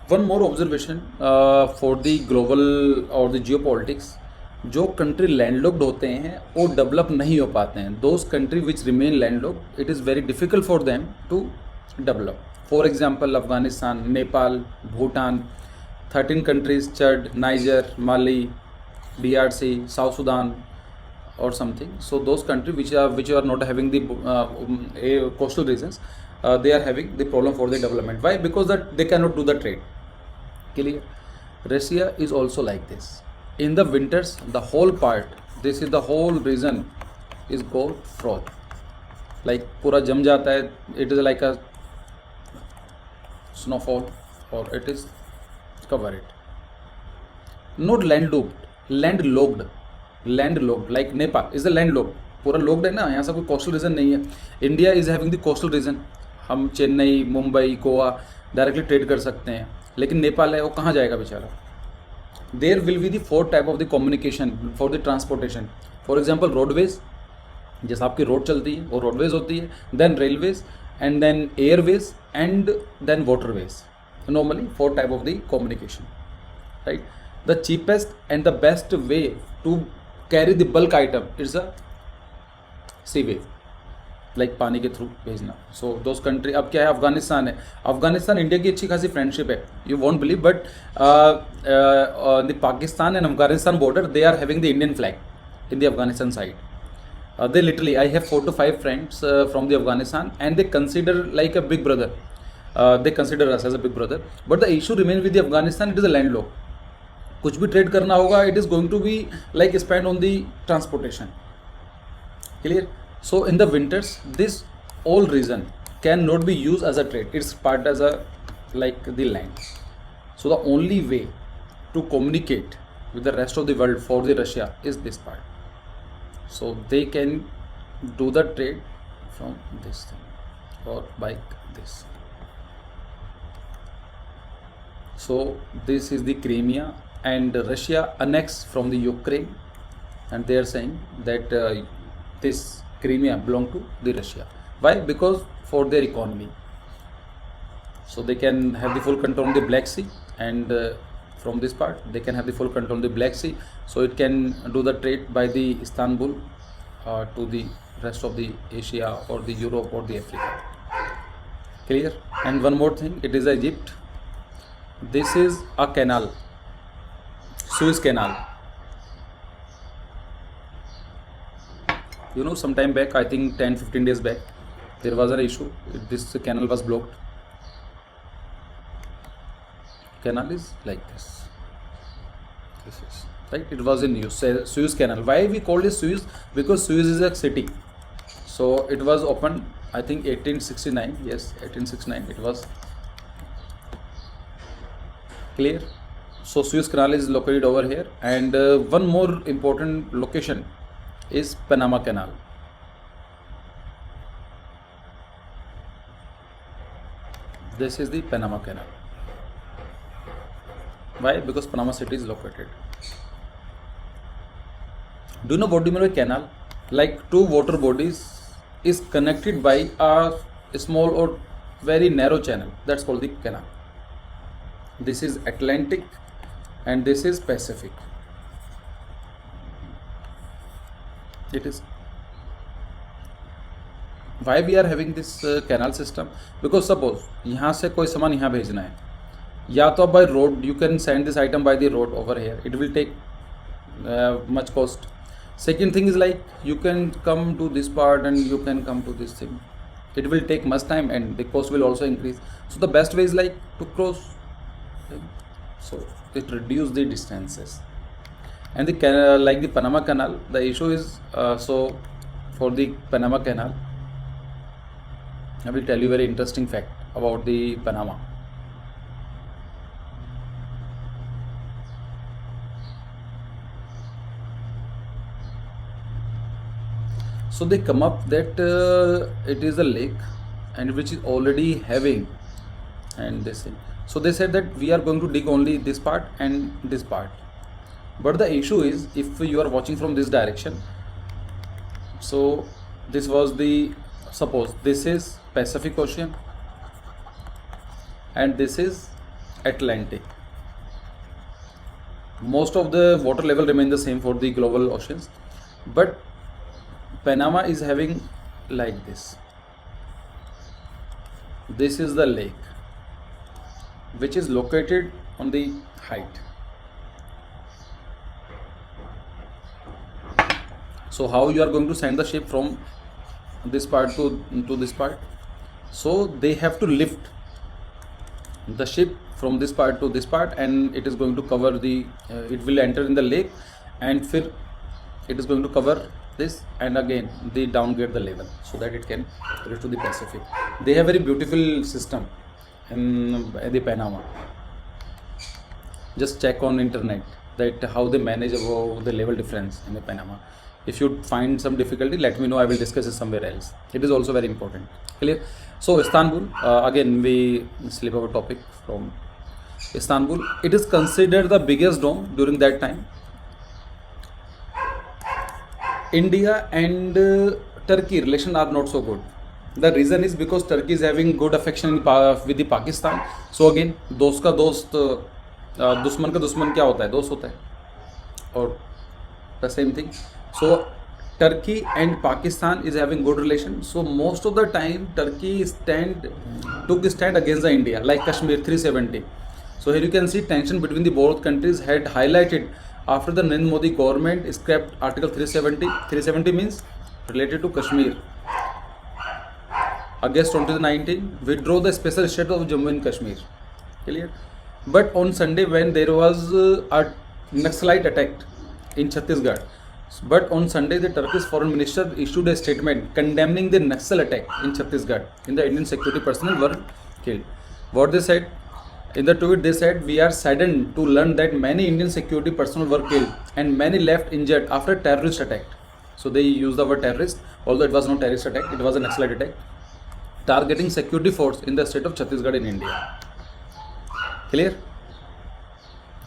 A: One more observation for the global और द जियो पॉलिटिक्स. जो country landlocked होते हैं वो develop नहीं हो पाते हैं. Those country which remain landlocked, it is very difficult for them to develop. For example Afghanistan, Nepal, Bhutan, 13 countries, Chad, Niger, Mali, DRC, South Sudan और something. So those country which are not having the coastal regions, they are having the problem for the development. Why? Because that they cannot do the trade. Clear? Russia is also like this. In the winters, the whole part, this is the whole region is got frost. Like पूरा जम जाता है. It is like a snowfall, or it is covered. Not landlocked, landlocked. Landlocked. Like Nepal is the landlocked. पूरा locked है ना, यहाँ से कोई कोस्टल रीजन नहीं है. India is having the coastal region. हम चेन्नई, मुंबई, गोवा डायरेक्टली ट्रेड कर सकते हैं. लेकिन नेपाल है, वो कहाँ जाएगा बेचारा? There will be the 4 type of the communication for the transportation. For example roadways, जैसे आपकी रोड चलती है वो रोडवेज होती है, then railways, and then airways, and then waterways. Normally 4 type of the communication, right. The cheapest and the best way to carry the bulk item it's a sea way, like पानी के through भेजना. सो those country, अब क्या है, अफगानिस्तान है. Afghanistan India की अच्छी खासी फ्रेंडशिप है, you won't believe, but the Pakistan and Afghanistan border, they are having the Indian flag in the Afghanistan side. They literally, I have 4 to 5 friends from the Afghanistan, and they consider like a big brother. They consider us as a big brother. But the issue remains with the Afghanistan, it is a landlocked. कुछ भी trade करना होगा, it is going to be like spent on the transportation. Clear? So in the winters, this all region cannot be used as a trade. It's part as a like the land. So the only way to communicate with the rest of the world for the Russia is this part. So they can do the trade from this thing or like this. So this is the Crimea, and Russia annexed from the Ukraine, and they are saying that this Crimea belong to the Russia. Why? Because for their economy. So they can have the full control on the Black Sea, and from this part they can have the full control on the Black Sea. So it can do the trade by the Istanbul to the rest of the Asia or the Europe or the Africa. Clear? And one more thing, it is Egypt. This is a canal, Suez Canal. You know, some time back, I think 10-15 days back, there was an issue. This canal was blocked. Canal is like this. This is right. It was in news. Suez Canal. Why we call it Suez? Because Suez is a city. So it was opened, I think 1869. Yes, 1869. It was. Clear. So Suez Canal is located over here, and one more important location is Panama Canal. This is the Panama Canal. Why? Because Panama City is located. Do you know what do you mean by canal? Like two water bodies is connected by a small or very narrow channel. That's called the canal. This is Atlantic and this is Pacific. It is. Why we are having this canal system? Because suppose यहाँ से कोई सामान यहाँ भेजना है, या तो by road you can send this item by the road over here. It will take much cost. Second thing is like you can come to this part and you can come to this thing. It will take much time and the cost will also increase. So the best way is like to cross. So it reduce the distances. And the canal, like the Panama Canal, the issue is so for the Panama Canal, I will tell you very interesting fact about the Panama. So they come up that it is a lake and which is already having, and they say, so they said that we are going to dig only this part and this part. But the issue is if you are watching from this direction, so this was the, suppose this is Pacific Ocean and this is Atlantic. Most of the water level remain the same for the global oceans, but Panama is having like this. This is the lake which is located on the height. So how you are going to send the ship from this part to this part? So they have to lift the ship from this part to this part, and it is going to cover the it will enter in the lake, and फिर it is going to cover this, and again they downgrade the level so that it can reach to the Pacific. They have very beautiful system in the Panama. Just check on internet that how they manage about the level difference in the Panama. If you find some difficulty, let me know. I will discuss it somewhere else. It is also very important. Clear? So Istanbul, again we slip our topic from Istanbul. It is considered the biggest dome during that time. India and Turkey relation are not so good. The reason is because Turkey is having good affection with the Pakistan. So again, दोस्त का दोस्त दुश्मन का दुश्मन क्या होता है? दोस्त होता है. Or the same thing. So Turkey and Pakistan is having good relation. So most of the time Turkey took the stand against the India, like Kashmir 370. So here you can see tension between the both countries had highlighted after the Narendra Modi government scrapped Article 370. 370 means related to Kashmir. August 2019, withdraw the special state of Jammu and Kashmir. Clear? But on Sunday, when there was a Naxalite attack in Chhattisgarh, but on Sunday the Turkish foreign minister issued a statement condemning the Naxal attack in Chhattisgarh. In the Indian security personnel were killed. What they said? In the tweet they said, we are saddened to learn that many Indian security personnel were killed and many left injured after terrorist attack. So they used the word terrorist, although it was not terrorist attack, it was a Naxalite attack, targeting security force in the state of Chhattisgarh in India. Clear?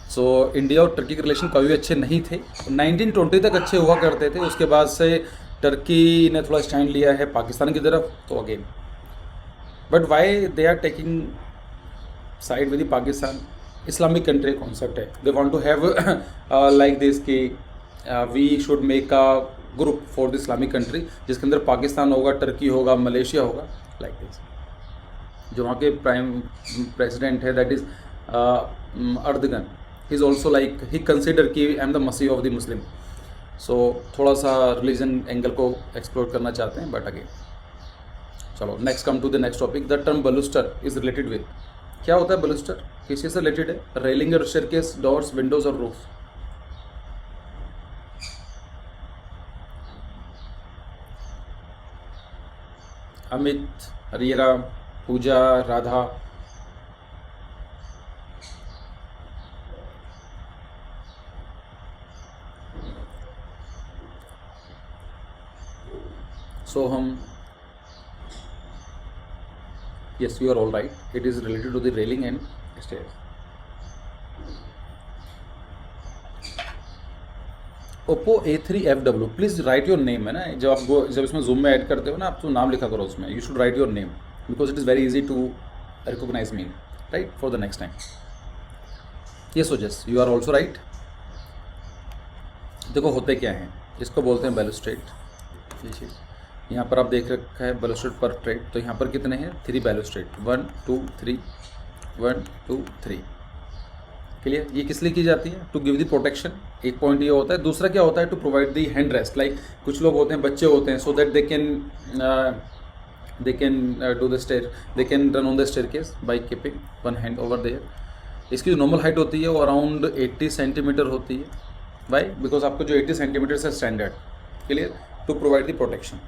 A: So India और Turkey के relation कभी अच्छे नहीं थे. 1920 तक अच्छे हुआ करते थे. उसके बाद से टर्की ने थोड़ा स्टैंड लिया है पाकिस्तान की तरफ, तो again but why they are taking side with Pakistan? Islamic country concept है, they want to have like this कि we should make a group for the Islamic country, जिसके अंदर पाकिस्तान होगा, टर्की होगा, मलेशिया होगा, लाइक दिस। जो वहाँ के प्राइम प्रेसिडेंट है that is Erdogan, he is also like he consider कि आई एम द मसीह ऑफ द मुस्लिम। सो थोड़ा सा रिलीजन एंगल को एक्सप्लोर करना चाहते हैं, बट अगेन चलो next come to the next topic. The term baluster is related with, क्या होता है बलूस्टर, किस चीज़ से रिलेटेड है? रेलिंग और स्टेयरकेस, डोर्स, विंडोज और roof. Amit, Harihara, Pooja, Radha, Soham, yes, you are all right, it is related to the railing and stairs. Oppo A3FW, please write your name, है ना, जब इसमें जूम में ऐड करते हो ना आप, तो नाम लिखा करो उसमें, you should write your name because it is very easy to recognise me, right, for the next time. Yes Ojas, you are also right. देखो होते क्या हैं, इसको बोलते हैं बैलुस्ट्रेड। ये चीज़ यहाँ पर आप देख रखा है बैलुस्ट्रेड पर ट्रेड, तो यहाँ पर कितने हैं? 3 बैलुस्ट्रेड, 1 2 3, 1 2 3। क्लियर? ये किस लिए की जाती है? टू गिव द प्रोटेक्शन, एक पॉइंट ये होता है। दूसरा क्या होता है? To provide the hand rest, like कुछ लोग होते हैं, बच्चे होते हैं, so that they can do the stair, they can run on the staircase by keeping one hand over there. इसकी जो नॉर्मल हाइट होती है वो अराउंड 80 सेंटीमीटर होती है। वाई? बिकॉज आपको जो 80 सेंटीमीटर से standard. Clear? To provide the protection.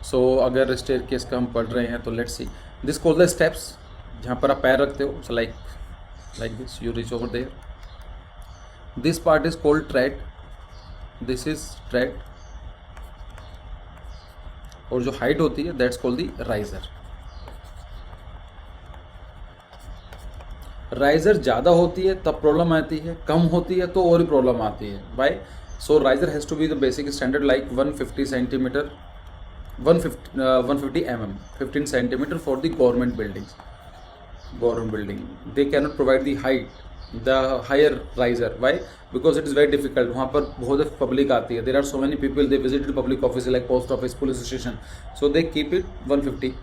A: So अगर स्टेयरकेस का हम पढ़ रहे हैं तो let's see this call the steps, जहाँ पर आप पैर रखते हो, so like this you reach over there. This part is called tread, this is tread, और जो हाइट होती है that's called the riser. Riser ज़्यादा होती है तब प्रॉब्लम आती है, कम होती है तो और ही प्रॉब्लम आती है। Why? So riser has to be the basic standard like 150 centimetre, 150 mm, 15 centimeter for the government buildings. Government building, they cannot provide the height, the higher riser. Why? Because it is very difficult. वहाँ पर बहुत public आती है, there are so many people, they visit the public office like post office, police station, so they keep it 150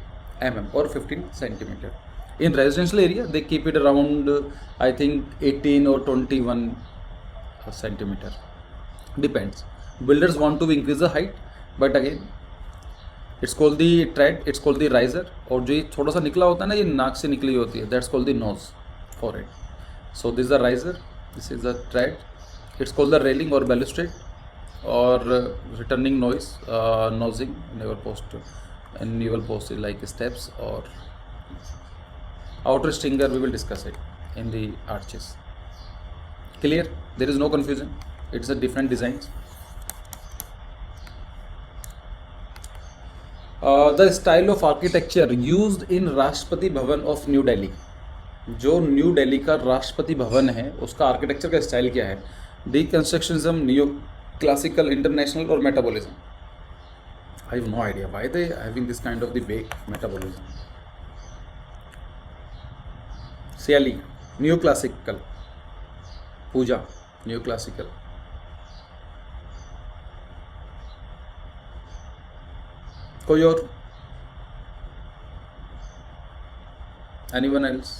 A: mm or 15 centimeter. In residential area they keep it around I think 18 or 21 centimeter, depends. Builders want to increase the height, but again it's called the trade, it's called the riser. और जो ये थोड़ा सा निकला होता है ना, ये नाक से निकली होती है, that's called the nose for it. So this the riser, this is the tread, it's called the railing और बैलुस्ट्रेड। और returning noise, nosing, newel post like steps और outer stringer, we will discuss it in the arches. Clear? There is no confusion, it's a different designs. The style of architecture used in Rashtrapati Bhavan of new Delhi. जो new Delhi का राष्ट्रपति भवन है उसका architecture का style क्या है? Deconstructionism, neo classical, international और metabolism. I have no idea why they having this kind of the wake metabolism. Sayali new classical, Pooja new classical, कोई और? Anyone else?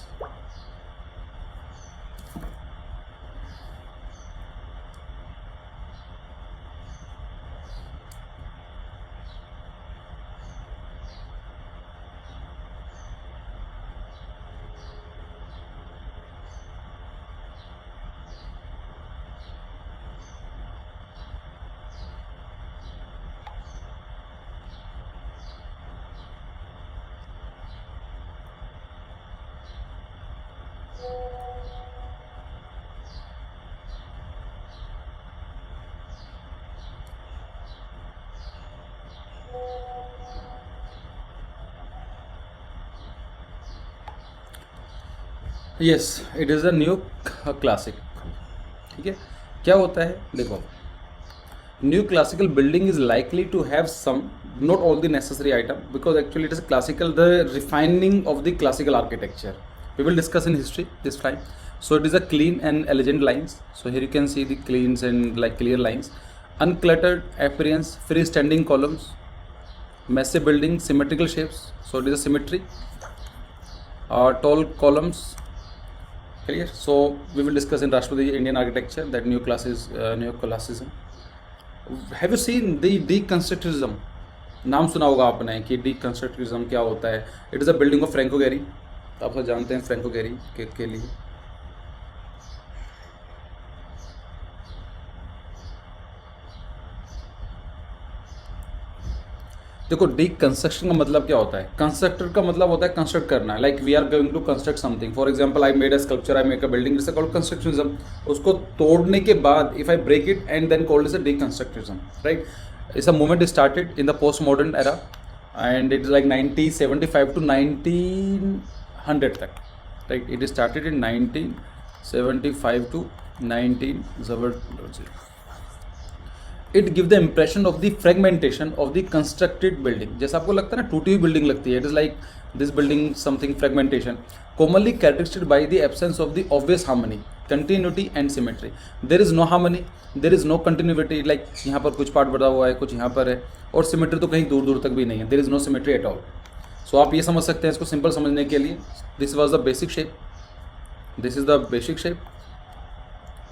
A: Yes, it is a new classic. ठीक है, क्या होता है? देखो, new classical building is likely to have some, not all the necessary item, because actually it is classical, the refining of the classical architecture we will discuss in history this time. So it is a clean and elegant lines. So here you can see the cleans and like clear lines, uncluttered appearance, freestanding columns, massive building, symmetrical shapes. So it is a symmetry, tall columns. Clear? So we will discuss in Rashtrapati Indian architecture that neoclassicism. Have you seen the deconstructivism? नाम सुना होगा आपने कि deconstructivism क्या होता है. It is a building of Franco Gehry. आप सब जानते हैं फ्रैंको गेरी के लिए. देखो डीकंस्ट्रक्शन का मतलब क्या होता है. कंस्ट्रक्टर का मतलब होता है कंस्ट्रक्ट करना. Like we are going to construct something. For example I made a sculpture, I make a building, it's called constructionism. उसको तोड़ने के बाद if I break it and then called is a deconstructivism, right. It's a movement started in the post modern era and it is like 1975 to 1900 तक, right. It started in 1975 to 1900. It gives the impression of the fragmentation of the constructed building. जैसा आपको लगता है ना टूटी हुई building लगती है. It is like this building something fragmentation, commonly characterized by the absence of the obvious harmony, continuity and symmetry. There is no harmony, there is no continuity. Like यहाँ पर कुछ पार्ट बढ़ा हुआ है, कुछ यहाँ पर है, और सिमेट्री तो कहीं दूर दूर तक भी नहीं है. There is no symmetry at all. So आप ये समझ सकते हैं इसको सिंपल समझने के लिए. This was the basic shape, this is the basic shape.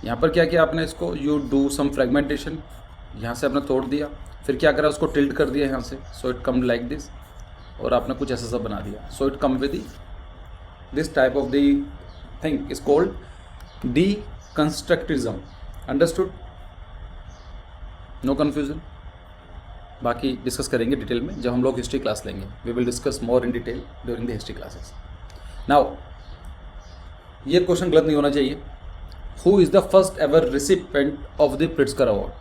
A: यहाँ पर क्या किया आपने, इसको यू डू सम फ्रेगमेंटेशन, यहाँ से आपने तोड़ दिया, फिर क्या करा उसको टिल्ट कर दिया यहाँ से. So it come like this, और आपने कुछ ऐसा सा बना दिया. So it come with this type of the thing is called deconstructivism. Understood? No confusion. बाकी डिस्कस करेंगे डिटेल में जब हम लोग हिस्ट्री क्लास लेंगे. We will discuss more in detail during the history classes. Now ये क्वेश्चन गलत नहीं होना चाहिए. Who is the first ever recipient of the Pritzker award?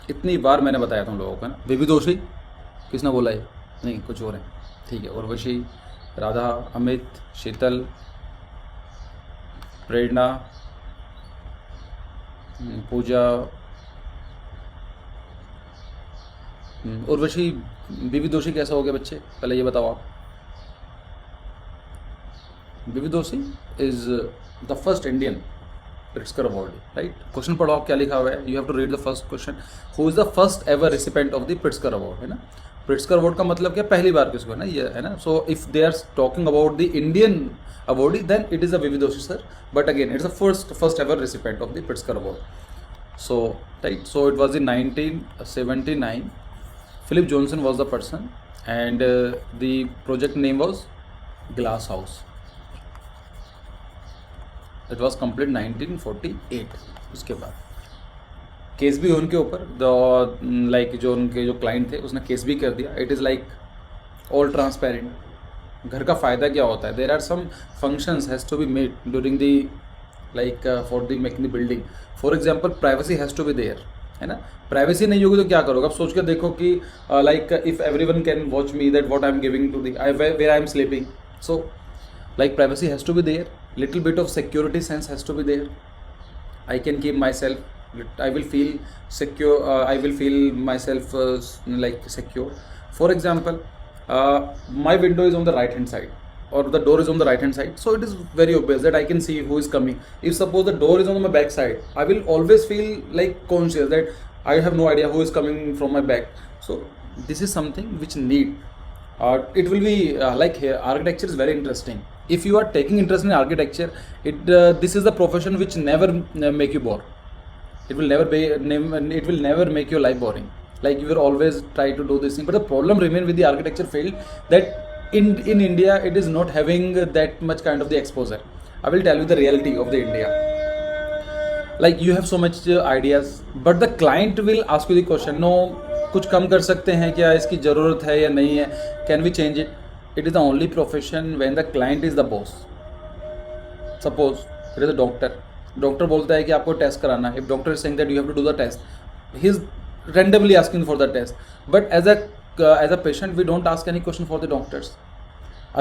A: इतनी बार मैंने बताया था उन लोगों को ना. विविधोषी किसने बोला है? नहीं, कुछ और है. ठीक है. उर्वशी, राधा, अमित, शीतल, प्रेरणा, पूजा, उर्वशी. विविधोषी कैसा हो गया बच्चे? पहले ये बताओ आप. B V Doshi is the first Indian Pritzker award, right. Question पढ़ो आप क्या लिखा हुआ है. You have to read the first question. Who is the first ever recipient of the Pritzker award, है ना. प्रिट्जकर अवार्ड का मतलब क्या? पहली बार किसको, है ना, ये है ना. So if they are talking about the Indian awardee then it is a B V Doshi sir. But again it's the first ever recipient of the Pritzker award. So right. So it was in 1979. Philip Johnson was the person, and the project name was Glass House. It was complete 1948. उसके बाद case भी उनके ऊपर, the like जो उनके जो client थे उसने केस भी कर दिया. It is like all transparent. घर का फ़ायदा क्या होता है? There are some functions has to be made during the like for the making the building. For example privacy has to be there, है ना. प्राइवेसी नहीं होगी तो क्या करोगे? अब सोच कर देखो कि like if everyone can watch me that what I am giving to the where I am sleeping. So like privacy has to be there. Little bit of security sense has to be there. I can keep my self, I will feel secure, I will feel myself like secure. For example, my window is on the right hand side or the door is on the right hand side, so it is very obvious that I can see who is coming. If suppose the door is on my back side, I will always feel like conscious that I have no idea who is coming from my back. So this is something which need. It will be like here architecture is very interesting. If you are taking interest in architecture, this is the profession which never make you bored. It will never make your life boring. Like you will always try to do this thing. But the problem remain with the architecture field that in India it is not having that much kind of the exposure. I will tell you the reality of the India. Like you have so much ideas, but the client will ask you the question. No, कुछ कम कर सकते हैं क्या? इसकी ज़रूरत है या नहीं है? Can we change it? It is the only profession when the client is the boss. Suppose it is a doctor. Doctor बोलता है कि आपको टेस्ट कराना है. If doctor is saying that you have to do the test, he is randomly asking for the test. But as a patient we don't ask any question for the doctors.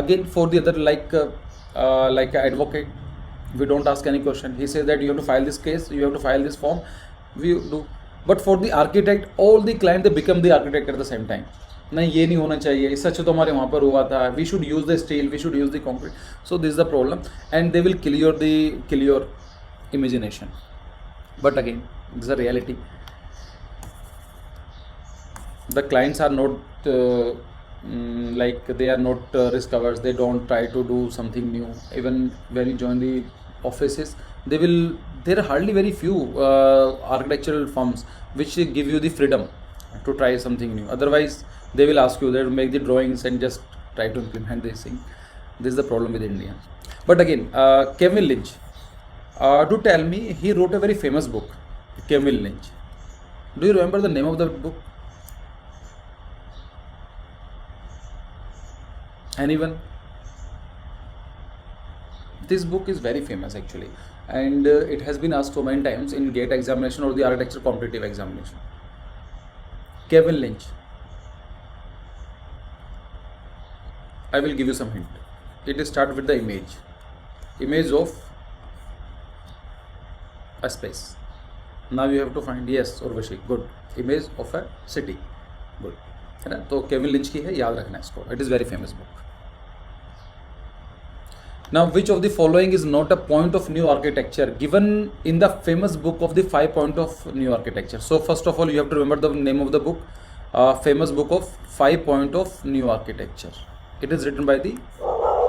A: Again for the other like an advocate we don't ask any question. He says that you have to file this case, you have to file this form, we do. But for the architect all the client they become the architect eight the same time. नहीं ये नहीं होना चाहिए, इससे अच्छा तो हमारे वहाँ पर हुआ था, we should use the steel, we should use the concrete. So this is the problem and they will kill your imagination. But again, this is a reality. The clients are not like they are not risk averse. They don't try to do something new. Even when you join the offices, there are hardly very few architectural firms which give you the freedom to try something new. Otherwise they will ask you, they will make the drawings and just try to implement this thing. This is the problem with India. But again, Kevin Lynch, do tell me, he wrote a very famous book, Kevin Lynch. Do you remember the name of the book? Anyone? This book is very famous actually, and it has been asked so many times in GATE examination or the architecture competitive examination. Kevin Lynch. I will give you some hint. It starts with the image of a space. Now you have to find yes or Vishi. Good. Image of a city. Good. है ना? तो Kevin lynch की है, याद रखना इसको. It is very famous book. Now, which of the following is not a point of new architecture given in the famous book of the 5 point of new architecture? So first of all, you have to remember the name of the book. Famous book of 5 point of new architecture. It is written by the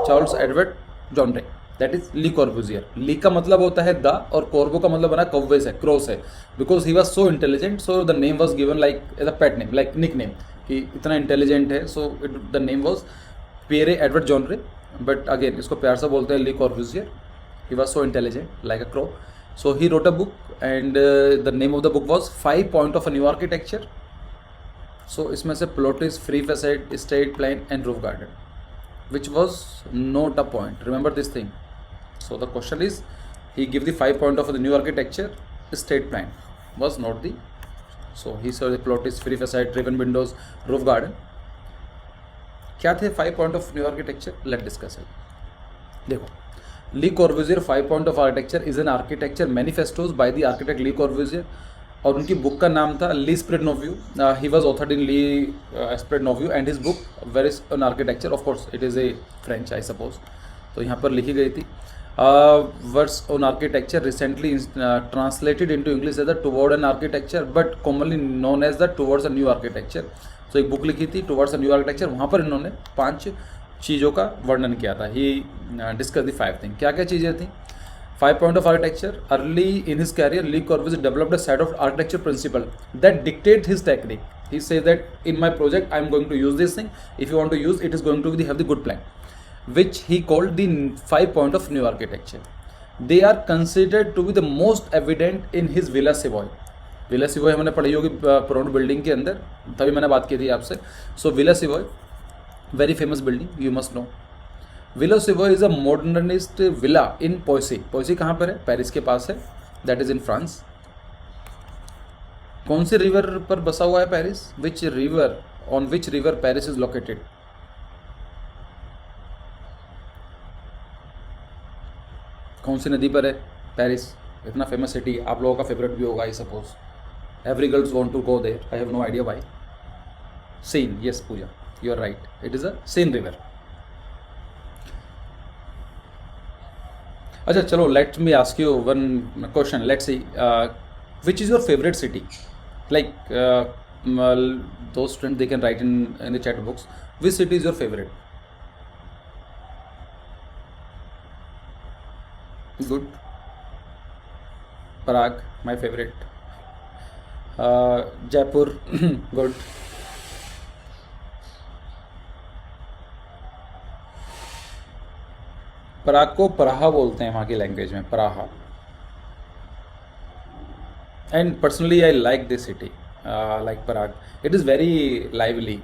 A: Charles Edward John Ray. That is Le Corbusier. Le का मतलब होता है the और कॉर्बो का मतलब बना कौवे से, क्रॉस है. Because he was so intelligent, so the name was given like as a pet name, like nickname, कि इतना इंटेलिजेंट है, so the name was Pierre Edward John Ray. But again इसको प्यार से बोलते हैं Le Corbusier. He was so intelligent like a crow. So he wrote a book and the name of the book was 5 point of a new architecture. So इसमें से plot is free facade, straight plan and roof garden, which was not a point. Remember this thing. So the question is, he give the 5 point of the new architecture, state plan was not the. So he said the plot is free facade, driven windows, roof garden. क्या थे 5 point of new architecture? Let's discuss it. देखो, ली कॉर्बुजियर 5 point of architecture is an architecture manifestos by the architect ली कॉर्बुजियर. और उनकी book का नाम था Le Esprit Nouveau. He was authored in Le Esprit Nouveau and his book were is on architecture. Of course it is a French I suppose, तो यहाँ पर लिखी गई थी. Words on architecture recently translated into English as the toward an architecture but commonly known as the towards a new architecture. तो एक book लिखी थी टुवर्ड्स अ न्यू आर्किटेक्चर. वहाँ पर इन्होंने 5 चीज़ों का वर्णन किया था. ही डिस्कस द 5 थिंग. क्या क्या चीज़ें थी? 5 point of architecture. Early in his career, Le Corbusier developed a set of architecture principle that dictate his technique. He says that in my project, I am going to use this thing. If you want to use, it is going to have the good plan, which he called the 5 point of new architecture. They are considered to be the most evident in his Villa Savoy. Villa Savoy हमने पढ़ी होगी प्रोड building के अंदर, तभी मैंने बात की थी आपसे. So Villa Savoy, very famous building, you must know. Villa Savoye is a modernist villa in Poissy. Poissy कहाँ पर है? पेरिस के पास है. That is in France. कौन से रिवर पर बसा हुआ है पेरिस? Which river, on which river Paris is located? कौन सी नदी पर है पेरिस? इतना फेमस सिटी, आप लोगों का फेवरेट भी होगा I suppose. Every girls want to go there. I have no idea why. Seine, yes Pooja, you are right, it is a Seine river. अच्छा चलो, let me ask you one question. Let's see, which is your favourite city? Like दो student they can write in the chat box. Which city is your favourite? Good. Prague, my favourite. Jaipur, good. Prague को Praha बोलते हैं वहाँ की language में, Praha. And personally I like this city, like Prague. It is very lively.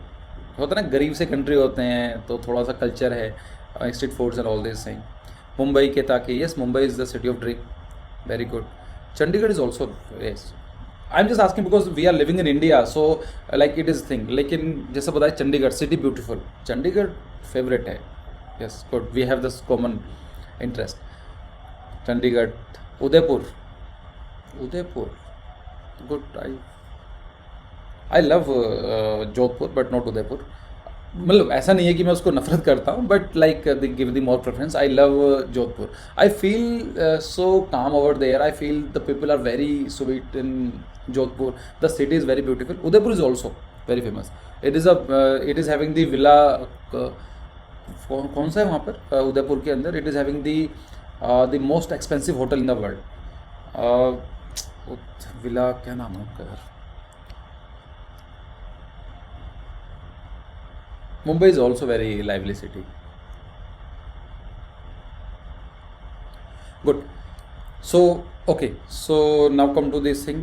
A: होता है ना, गरीब से कंट्री होते हैं तो थोड़ा सा कल्चर है, street foods and all this thing. Mumbai के ताकि, yes Mumbai is the city of dream. Very good. Chandigarh is also, yes. I am just asking because we are living in India, so like it is thing. लेकिन जैसे बताया Chandigarh city beautiful. Chandigarh favourite है. Yes, good. We have this common interest. Chandigarh, Udaipur, good. I love Jodhpur but not Udaipur. मतलब ऐसा नहीं है कि मैं उसको नफरत करता हूँ, but like they give the more preference. I love Jodhpur. I feel so calm over there. I feel the people are very sweet in Jodhpur. The city is very beautiful. Udaipur is also very famous. It is having the villa. कौन सा है वहाँ पर उदयपुर के अंदर? It is having the most expensive hotel in the world. Villa क्या नाम है उसका यार? Mumbai is also very lively city. Good. So okay. So now come to this thing,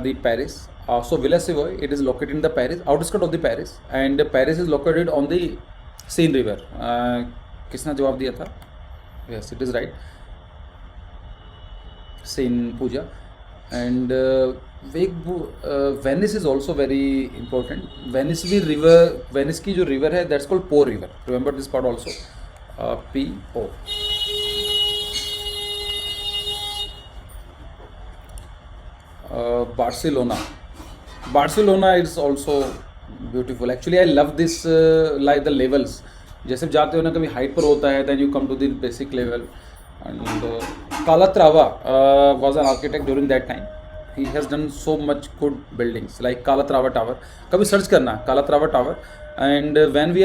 A: the Paris. So Villa Savoy, it is located in the Paris, outskirts of the Paris, and Paris is located on the Seine River. किसने जवाब दिया था? Yes, it is right. Seine Puja. And Venice is also very important. Venice की जो river है, that's called Po river. Remember this part also. P-O. Barcelona is also beautiful. Actually, I love this like the levels. जैसे जाते हो ना, कभी height पर होता है, then you come to the basic level. And Calatrava was an architect during that time. He has done so much good buildings like Calatrava Tower. कभी search करना Calatrava Tower. And when we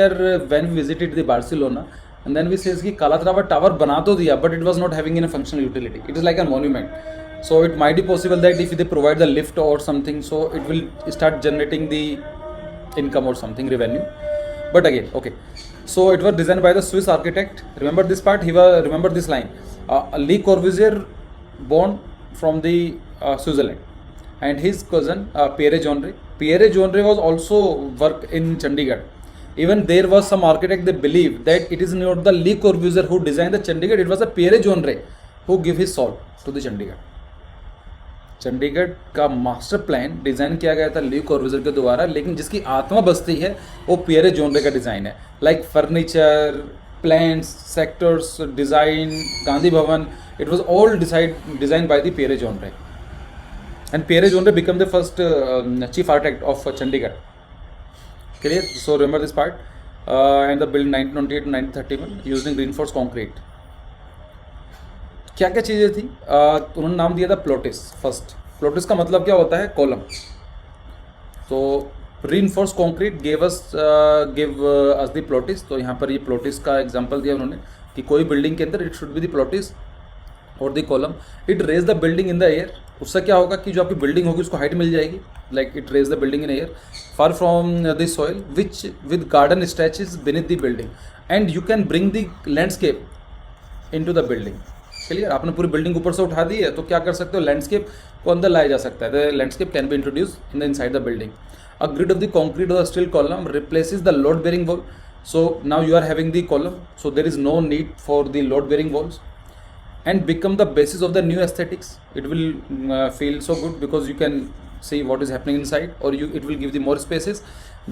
A: visited the Barcelona, and then we says कि Calatrava Tower बना तो दिया, but it was not having any functional utility. It is like a monument. So it might be possible that if they provide the lift or something, so it will start generating the income or something, revenue. But again, okay. So it was designed by the Swiss architect. Remember this part. Remember this line. Le Corbusier born from the Switzerland, and his cousin Pierre Jeanneret. Pierre Jeanneret was also work in Chandigarh. Even there was some architect, they believe that it is not the Le Corbusier who designed the Chandigarh. It was a Pierre Jeanneret who gave his soul to the Chandigarh. Chandigarh का master plan design किया गया था ली कॉर्बुसियर के द्वारा, लेकिन जिसकी आत्मा बसती है वो पियरे जोनरे का डिज़ाइन है. Like furniture, plans, sectors, design, Gandhi Bhavan, it was all design by the Pierre Jeanneret. And Pierre Jeanneret become the first chief architect of Chandigarh. Clear? So remember this part. And the build 1928 to 1931 using reinforced concrete. क्या क्या चीज़ें थी? उन्होंने नाम दिया था प्लोटिस. First प्लोटिस का मतलब क्या होता है? कॉलम. तो reinforced concrete give us the pilotis. तो यहाँ पर ये प्लोटिस का एग्जांपल दिया उन्होंने कि कोई बिल्डिंग के अंदर it should be the pilotis और the column. It raise the building in the air. उससे क्या होगा कि जो आपकी बिल्डिंग होगी उसको हाइट मिल जाएगी. Like it raise the building in air far from the soil which with garden stretches beneath the building, and you can bring the landscape into the building. Clear? आपने पूरी building ऊपर से उठा दी है तो क्या कर सकते हो? लैंडस्केप को अंदर लाया जा सकता है. The landscape can be introduce in the inside the building. A grid of the concrete और steel column replaces the load bearing wall. So now you are having the column, so there is no need for the load bearing walls, and become the basis of the new aesthetics. It will feel so good because you can see what is happening inside, or it will give the more spaces.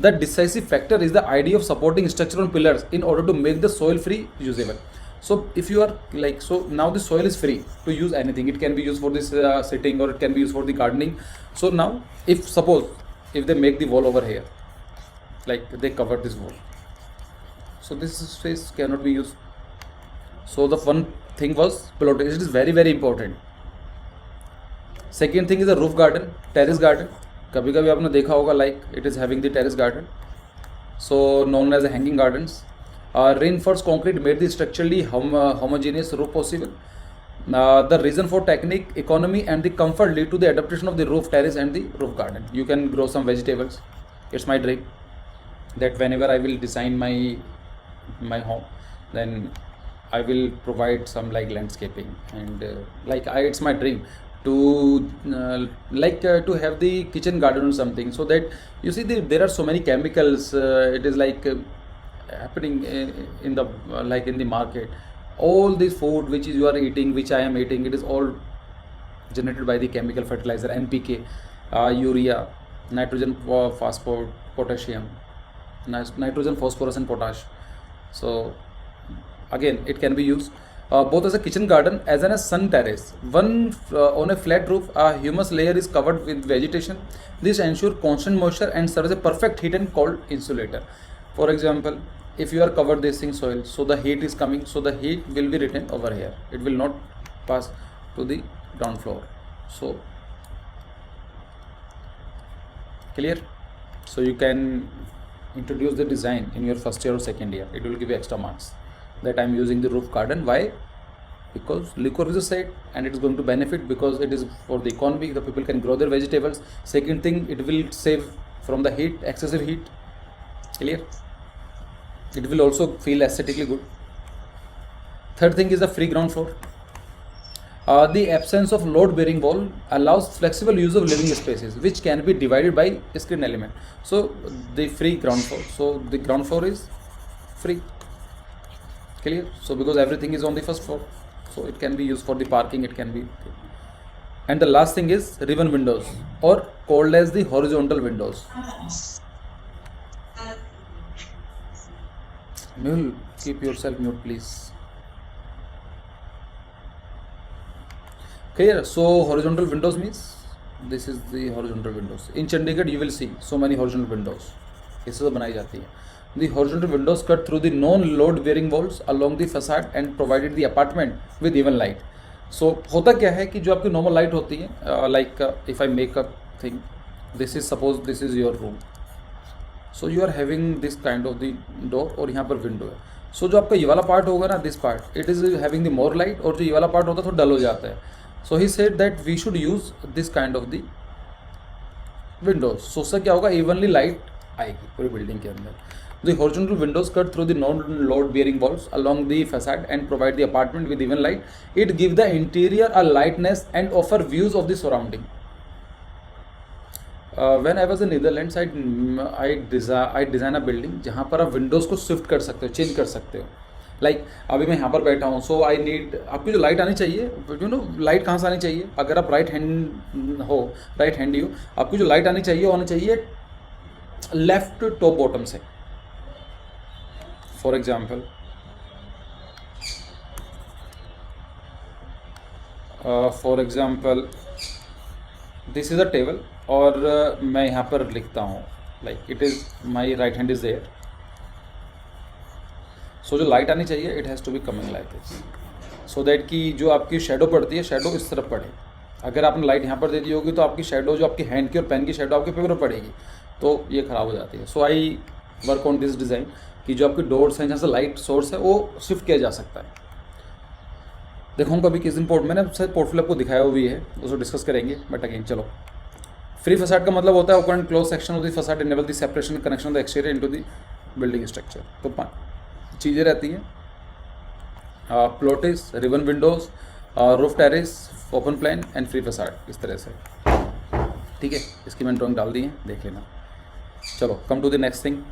A: The decisive factor is the idea of supporting structure on pillars in order to make the soil free usable. So if you are like, so now the soil is free to use anything. It can be used for this sitting, or it can be used for the gardening. So now if they make the wall over here, like they cover this wall, so this space cannot be used. So the one thing was plotting. It is very very important. Second thing is the roof garden, terrace garden. कभी कभी आपने देखा होगा like it is having the terrace garden, so known as the hanging gardens. Reinforced concrete made the structurally homogeneous roof possible. The reason for technique, economy and the comfort lead to the adaptation of the roof terrace and the roof garden. You can grow some vegetables. It's my dream that whenever I will design my home, then I will provide some like landscaping, and it's my dream to to have the kitchen garden or something, so that you see there are so many chemicals. It is like happening in the in the market. All this food which you are eating, which I am eating, it is all generated by the chemical fertilizer, NPK, urea, nitrogen, phosphorus, potassium, nitrogen, phosphorus and potash. So again it can be used. both as a kitchen garden as an a sun terrace. One on a flat roof, a humus layer is covered with vegetation. This ensures constant moisture and serves a perfect heat and cold insulator. For example, if you are covered this in soil, so the heat is coming, so the heat will be retained over here. It will not pass to the ground floor. So clear? So you can introduce the design in your first year or second year. It will give you extra marks. That I am using the roof garden. Why? Because liquor is a site and it is going to benefit because it is for the economy. The people can grow their vegetables. Second thing, it will save from the heat, excessive heat. Clear? It will also feel aesthetically good. Third thing is the free ground floor. The absence of load-bearing wall allows flexible use of living spaces, which can be divided by screen element. So the free ground floor. So the ground floor is free. Clear? So because everything is on the first floor, so it can be used for the parking. It can be. And the last thing is ribbon windows, or called as the horizontal windows. Mule, keep yourself mute, please. Clear? So horizontal windows means this is the horizontal windows. In Chandigarh, you will see so many horizontal windows. इससे तो बनाई जाती है. The horizontal windows cut through the non-load bearing walls along the facade and provided the apartment with even light. So होता क्या है कि जो आपकी normal light होती है, like if I make a thing, this is suppose this is your room. So you are having this kind of the door और यहाँ पर window है. So जो आपका ये वाला part होगा ना, this part, it is having the more light और जो ये वाला part होता है थोड़ा dull हो जाता है. So he said that we should use this kind of the windows. So उससे क्या होगा, evenly light आएगी पूरी building के अंदर. The horizontal windows cut through the non-load bearing walls along the facade and provide the apartment with even light. It gives the interior a lightness and offer views of the surrounding. When I was in Netherlands, I design a building जहाँ पर आप windows को shift कर सकते हो, change कर सकते हो. Like अभी मैं यहाँ पर बैठा हूँ, so I need, आपकी जो लाइट आनी चाहिए, you know लाइट कहाँ से आनी चाहिए, अगर आप राइट हैंड हो, राइट हैंडी हो, आपकी जो लाइट आनी चाहिए वो आनी चाहिए लेफ्ट टॉप बॉटम से. For example, this is a table और मैं यहाँ पर लिखता हूँ, like it is my right hand is there. So जो लाइट आनी चाहिए it has to be coming like this, so that कि जो आपकी शेडो पड़ती है, शेडो इस तरफ पड़े. अगर आपने लाइट यहाँ पर दे दी होगी तो आपकी शेडो, जो आपकी हैंड की और पेन की शेडो आपके पेपर पर पड़ेगी, तो ये ख़राब हो जाती है. So I work on this design कि जो आपकी डोर्स हैं जहाँ से लाइट सोर्स है वो शिफ्ट किया जा सकता है. देखो कभी किस दिन मैंने पोर्टफोलियो आपको दिखाया हुआ भी है, उसको डिस्कस करेंगे. बट अगेन चलो, फ्री फसाड का मतलब होता है open and close section of the facade enable the separation connection of the exterior into the building structure. तो 5 चीज़ें रहती हैं, pilotis, ribbon windows, roof terrace, open plan and free facade. इस तरह से ठीक है, इसकी मैंने ड्राइंग डाल दी है, देख लेना. चलो come to the next thing.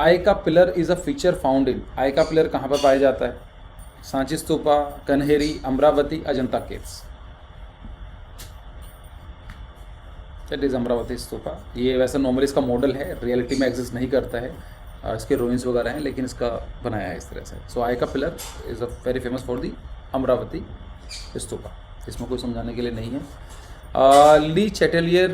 A: Ayaka pillar is a feature found in. Ayaka pillar कहाँ पर पाया जाता है? Sanchi stupa, Kanheri, Amaravati, Ajanta caves. That is Amaravati stupa. ये वैसे नॉर्मली इसका मॉडल है, रियलिटी में एग्जिस्ट नहीं करता है, इसके रूइंस वगैरह हैं, लेकिन इसका बनाया है इस तरह से. So Ayaka pillar is a very famous for the Amaravati stupa. इसमें कोई समझाने के लिए नहीं है. Le Chatelier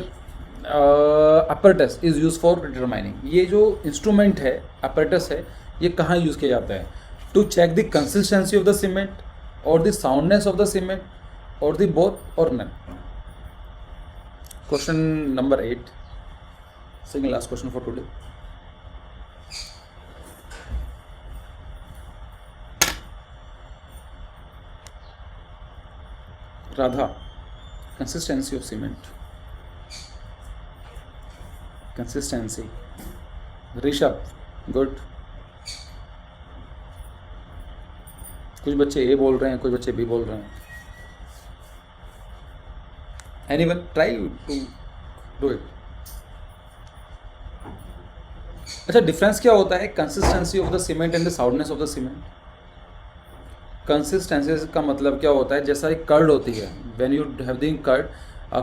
A: apparatus is use for determining. ये जो इंस्ट्रूमेंट है, अपरेटस है, ये कहाँ यूज़ किया जाता है? To check the consistency of the cement और the soundness of the cement और द बोथ और none. Question number 8, second last question for today. Radha, consistency of cement. Consistency. Rishabh, good. कुछ बच्चे ए बोल रहे हैं, कुछ बच्चे बी बोल रहे हैं. Anyone try to do it. अच्छा, डिफरेंस क्या होता है consistency of the cement and the soundness of the cement? Consistency का मतलब क्या होता है, जैसा एक कर्ड होती है, when you have the curd,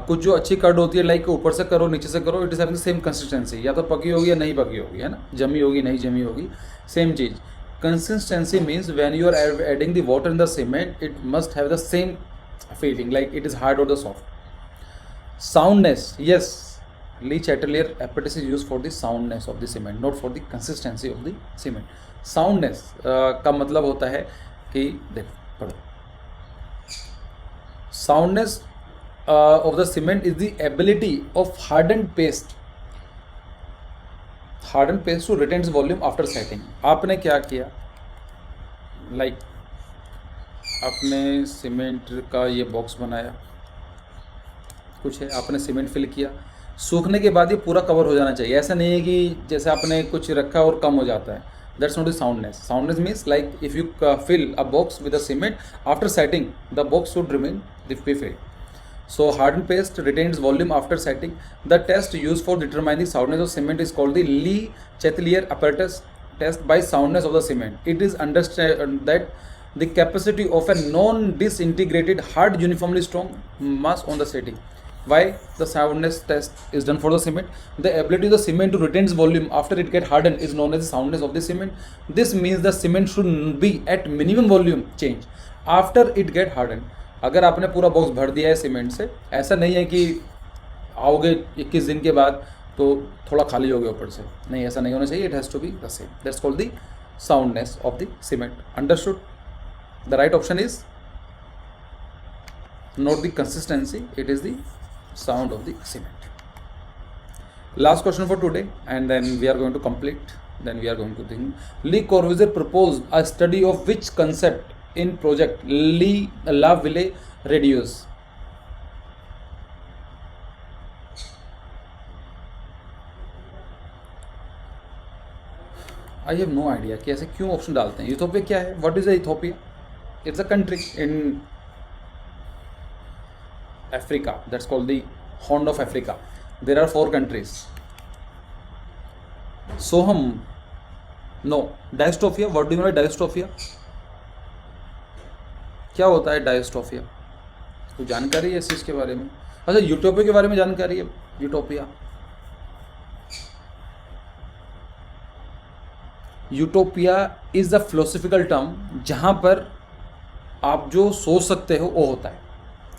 A: कुछ जो अच्छी कर्ड होती है, लाइक ऊपर से करो नीचे से करो, it is having same consistency. या तो पकी होगी या नहीं पकी होगी, है ना, जमी होगी नहीं जमी होगी, same cheese. Consistency means when you are adding the water in the cement, it must have the same feeling, like it is hard or the soft. Soundness, yes, Lee Chatelier apparatus is used for the soundness of the cement, not for the consistency of the cement. Soundness का मतलब होता है कि देखो पढ़ो, soundness of the cement is the ability of hardened paste to retain its volume after setting. आपने क्या किया, लाइक आपने सीमेंट का ये बॉक्स बनाया, कुछ है, आपने सीमेंट फिल किया, सूखने के बाद ये पूरा कवर हो जाना चाहिए. ऐसा नहीं है कि जैसे आपने कुछ रखा और कम हो जाता है. That's not the soundness. Soundness means like if you fill a box with a cement, after setting the box should remain be filled. So hardened paste retains volume after setting. The test used for determining the soundness of cement is called the Lee Chatelier apparatus test by soundness of the cement. It is understood that the capacity of a non-disintegrated hard uniformly strong mass on the setting. Why the soundness test is done for the cement? The ability of the cement to retain its volume after it get hardened is known as the soundness of the cement. This means the cement should be at minimum volume change after it get hardened. अगर आपने पूरा box भर दिया है cement से, ऐसा नहीं है कि आओगे 21 दिन के बाद तो थोड़ा खाली हो गया ऊपर से, नहीं, ऐसा नहीं होना चाहिए. It has to be the same. That's called the soundness of the cement. Understood? The right option is not the consistency, it is the sound of the cement. Last question for today and then we are going to complete, then we are going to think. Le Corbusier proposed a study of which concept in project La Ville Radius? I have no idea कि ऐसे क्यों option डालते हैं. यूथोपिया क्या है? What is a Ethiopia? It's a country in Africa. That's called the Horn of Africa. There are 4 countries. Soham, no. Dystopia. What do you know by dystopia? क्या होता है डायस्टोफिया? कोई जानकारी है इस चीज़ के बारे में? अच्छा, यूटोपिया के बारे में जानकारी है? Utopia is the philosophical term जहाँ पर आप जो सोच सकते हो वो होता है.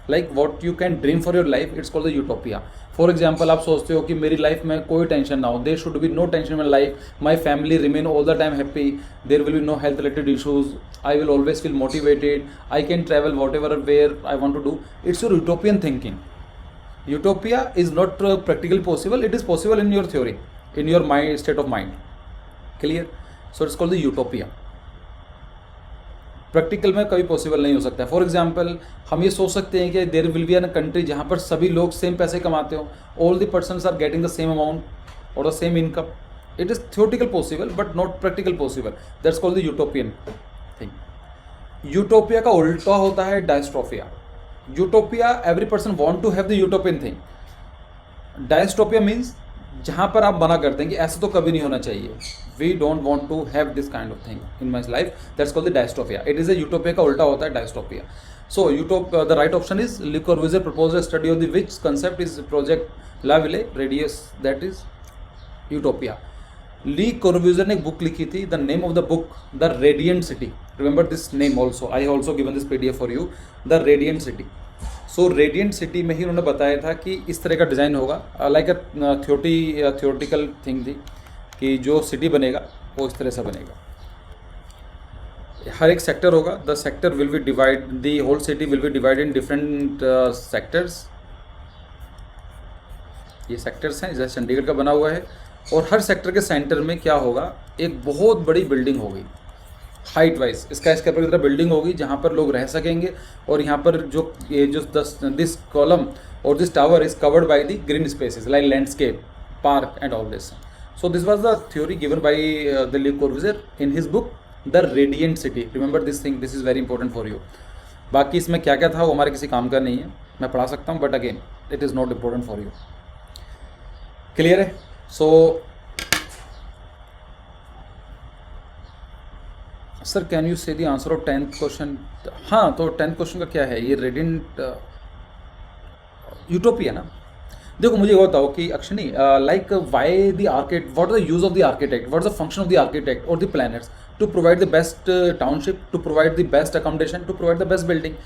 A: Like what you can dream for your life, it's called the utopia. For example, आप सोचते हो कि मेरी लाइफ में कोई टेंशन ना हो, there should be no tension in life, my family remain all the time happy, there will be no health related issues, I will always feel motivated, I can travel whatever where I want to do. It's your utopian thinking. Utopia is not practical possible, it is possible in your theory, in your mind, state of mind. Clear? So it's called the utopia. Practical में कभी possible नहीं हो सकता है. For example, हम ये सोच सकते हैं कि there will be an country जहाँ पर सभी लोग सेम पैसे कमाते हो, all the persons are getting the same amount और the same income. It is theoretical possible but not practical possible. That's called the utopian thing. Utopia का उल्टा होता है dystopia. Utopia, every person want to have the utopian thing. Dystopia means जहाँ पर आप मना करते हैं कि ऐसा तो कभी नहीं होना चाहिए, we don't want to have this kind of thing in my life. That's called the dystopia. It is a utopia का उल्टा होता है dystopia. So the right option is Le Corbusier proposed a study of the which concept is project La Ville Radieuse, that is utopia. Le Corbusier ने एक book लिखी थी, the name of the book the Radiant City. Remember this name also, I also given this PDF for you, the Radiant city. So radiant city में ही उन्होंने बताया था कि इस तरह का डिज़ाइन होगा, लाइक अ थियोटिकल थिंग थी कि जो सिटी बनेगा वो इस तरह से बनेगा. हर एक सेक्टर होगा, the sector will be divide, the whole city will be divide in different sectors. ये सेक्टर्स हैं, जैसे चंडीगढ़ का बना हुआ है, और हर सेक्टर के सेंटर में क्या होगा, एक बहुत बड़ी बिल्डिंग होगी, हाइट वाइज इसका स्केपर की तरह बिल्डिंग होगी जहाँ पर लोग रह सकेंगे. और यहाँ पर दिस कॉलम और this tower is covered by the green spaces like landscape, park and all this. So this was the theory given by the Le Corbusier in his book the Radiant City. Remember this thing, this is very important for you. बाकी इसमें क्या क्या था वो हमारे किसी काम का नहीं है, मैं पढ़ा सकता हूँ but again it is not important for you. Clear है? सो सर कैन यू से the answer of 10th question. हाँ, तो 10th क्वेश्चन का क्या है, ये रेडियंट यूटोपिया ना. देखो मुझे ये बताओ कि Akshani, like why the architect, what are the use of the architect, what is the function of the architect और the planners to provide the best township, to provide the best accommodation, to provide the best building.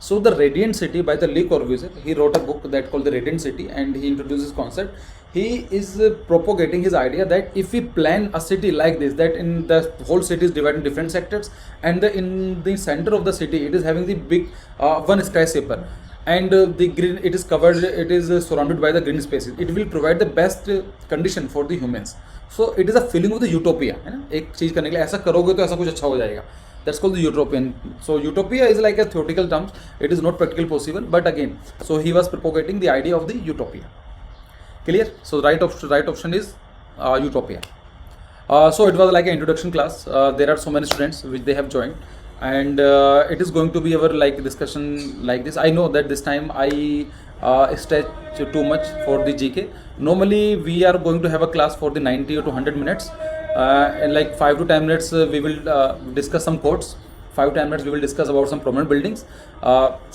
A: So the Radiant City by the Le Corbusier, he wrote a book that called the Radiant City, and he introduced this concept. He is propagating his idea that if we plan a city like this, that in the whole city is divided in different sectors, and in the center of the city it is having the big one skyscraper, and the green, it is covered, it is surrounded by the green spaces, it will provide the best condition for the humans. So it is a feeling of the utopia, है ना, एक चीज़ करने के लिए ऐसा करोगे तो ऐसा कुछ अच्छा हो जाएगा. That's called the utopian. So utopia is like a theoretical terms, it is not practical possible, but again so he was propagating the idea of the utopia. Clear? So right option is utopia. So it was like an introduction class. There are so many students which they have joined, and it is going to be our like discussion like this. I know that this time I stretch too much for the GK. Normally we are going to have a class for the 90 or 200 minutes, and like 5 to 10 minutes we will discuss some codes. 5 to 10 minutes we will discuss about some prominent buildings.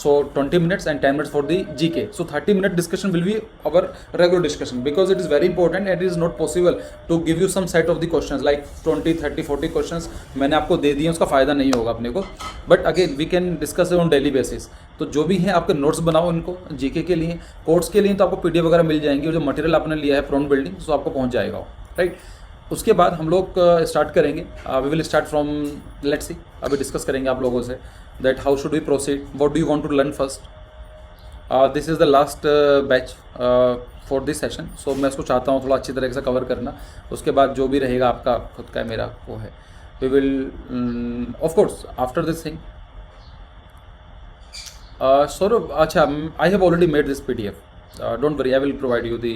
A: So 20 minutes and 10 minutes for the GK. So 30-minute discussion will be our regular discussion, because it is very important and it is not possible to give you some set of the questions like 20, 30, 40 questions मैंने आपको दे दिए, उसका फ़ायदा नहीं होगा अपने को. But again we can discuss on daily basis. तो जो भी है आपके नोट्स बनाओ इनको जीके के लिए. कोर्स के लिए तो आपको पीडीएफ वगैरह मिल जाएंगी, और जो मटेरियल आपने लिया है फ्रॉम बिल्डिंग तो आपको पहुंच जाएगा, राइट. उसके बाद हम लोग स्टार्ट करेंगे. We will start from, let's see, अभी डिस्कस करेंगे आप लोगों से that how should we proceed, what do you want to learn first. This is the last batch for this session. So मैं इसको चाहता हूँ थोड़ा अच्छी तरह से कवर करना. उसके बाद जो भी रहेगा आपका खुद का मेरा वो है, we will of course after this thing. Saurabh, अच्छा, I have already made this PDF. Don't worry, I will provide you the,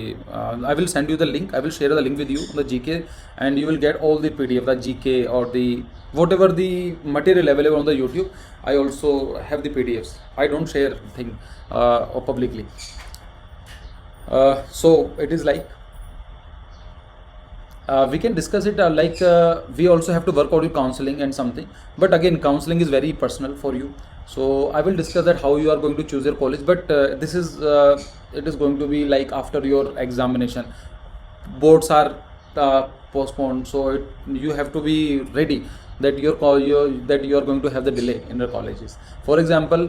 A: I will send you the link, I will share the link with you, the GK, and you will get all the PDF, the GK or the whatever the material available on the YouTube. I also have the PDFs. I don't share thing publicly. So it is like, we can discuss it we also have to work out your counseling and something, but again counseling is very personal for you. So I will discuss that how you are going to choose your college, but this is it is going to be like after your examination. Boards are postponed, so you have to be ready that you are going to have the delay in your colleges. For example,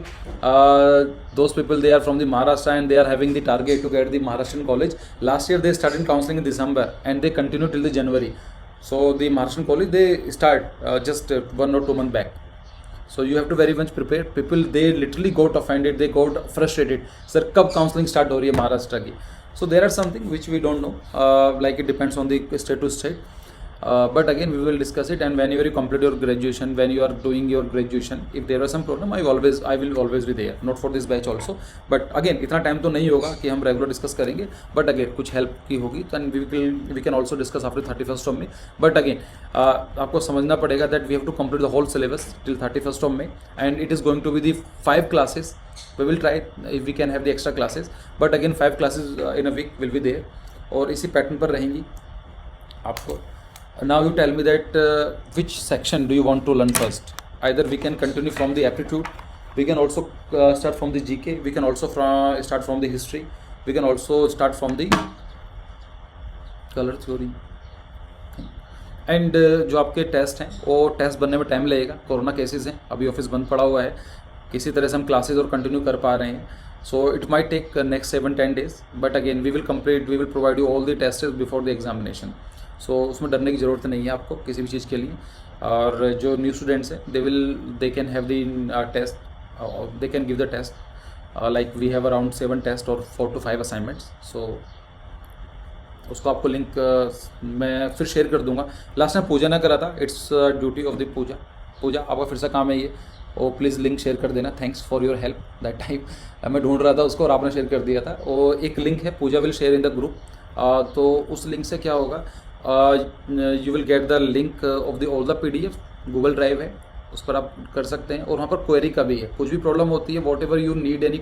A: those people, they are from the Maharashtra and they are having the target to get the Maharashtrian college. Last year they started counseling in December and they continue till the January. So the Maharashtrian college, they start just 1 or 2 months back. So you have to very much prepare. People, they literally got offended, they got frustrated. Sir, कब counseling start हो रही है महाराष्ट्र की? So there are something which we don't know. Like it depends on the state to state. But again we will discuss it, and whenever you complete your graduation, when you are doing your graduation, if there was some problem, I will always be there. Not for this batch also, but again इतना time तो नहीं होगा कि हम regular discuss करेंगे, but again कुछ help की होगी तो we can also discuss after 31st of May. But again आपको समझना पड़ेगा that we have to complete the whole syllabus till 31st of May, and it is going to be the 5 classes. We will try if we can have the extra classes, but again 5 classes in a week will be there, और इसी pattern पर रहेंगी आपको. Now you tell me that which section do you want to learn first? Either we can continue from the aptitude, we can also start from the GK, we can also start from the history, we can also start from the color theory. And जो आपके test हैं वो test बनने में time लगेगा. Corona cases हैं, अभी office बंद पड़ा हुआ है, किसी तरह से हम क्लासेस और कंटिन्यू कर पा रहे हैं. So it might take next 7-10 days, but again we will provide you all the test before the examination. So उसमें डरने की ज़रूरत नहीं है आपको किसी भी चीज़ के लिए. और जो न्यू स्टूडेंट्स हैं they can have the test, they can give the test. Like we have around 7 test और 4 to 5 असाइनमेंट्स. सो उसको आपको लिंक मैं फिर शेयर कर दूंगा. लास्ट टाइम पूजा ने करा था, इट्स ड्यूटी ऑफ द पूजा आपका फिर से काम है ये. और प्लीज़ लिंक शेयर कर देना. Thanks for your help that time. मैं ढूंढ रहा था उसको और आपने शेयर कर दिया था. और एक लिंक है, Pooja will share in the group. तो उस लिंक से क्या होगा, you will get the link of the all the PDF. Google Drive है, उस पर आप कर सकते हैं. और वहाँ पर क्वेरी का भी है, कुछ भी प्रॉब्लम होती है, whatever you need any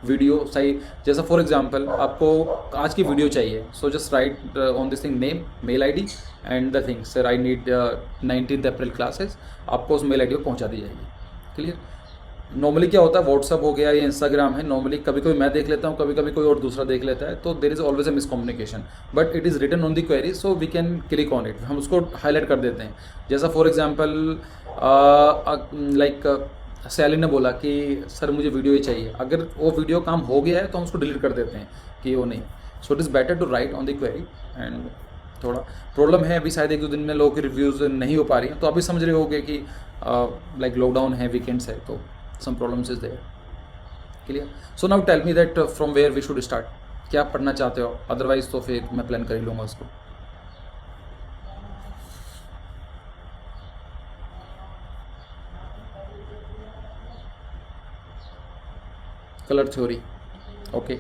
A: video सही, जैसा फॉर एग्जांपल आपको आज की वीडियो चाहिए, so just write on this thing name, mail ID and the thing, sir I need 19th April classes. आपको उस मेल ID को पहुँचा दी जाएगी. क्लियर? नॉर्मली क्या होता है, व्हाट्सअप हो गया या इंस्टाग्राम है, नॉर्मली कभी कभी मैं देख लेता हूँ, कभी कभी कोई और दूसरा देख लेता है, तो there is always a miscommunication, but it is written on the query, so we can click on it, हम उसको हाईलाइट कर देते हैं। जैसा फॉर एग्जांपल लाइक सैली ने बोला कि सर मुझे वीडियो ही चाहिए, अगर वो वीडियो काम हो गया है तो हम उसको डिलीट कर देते हैं कि वो नहीं। So it is better to write on the query. And थोड़ा प्रॉब्लम है अभी, शायद 1-2 दिन में लोगों की रिव्यूज़ नहीं हो पा रही हैं, तो अभी समझ रहे होगे कि लाइक लॉकडाउन है, वीकेंड्स है, तो some problems is there. Clear? So now tell me that from where we should start. क्या आप पढ़ना चाहते हो, अदरवाइज तो फिर मैं प्लान कर ही लूँगा उसको। Colour theory, okay.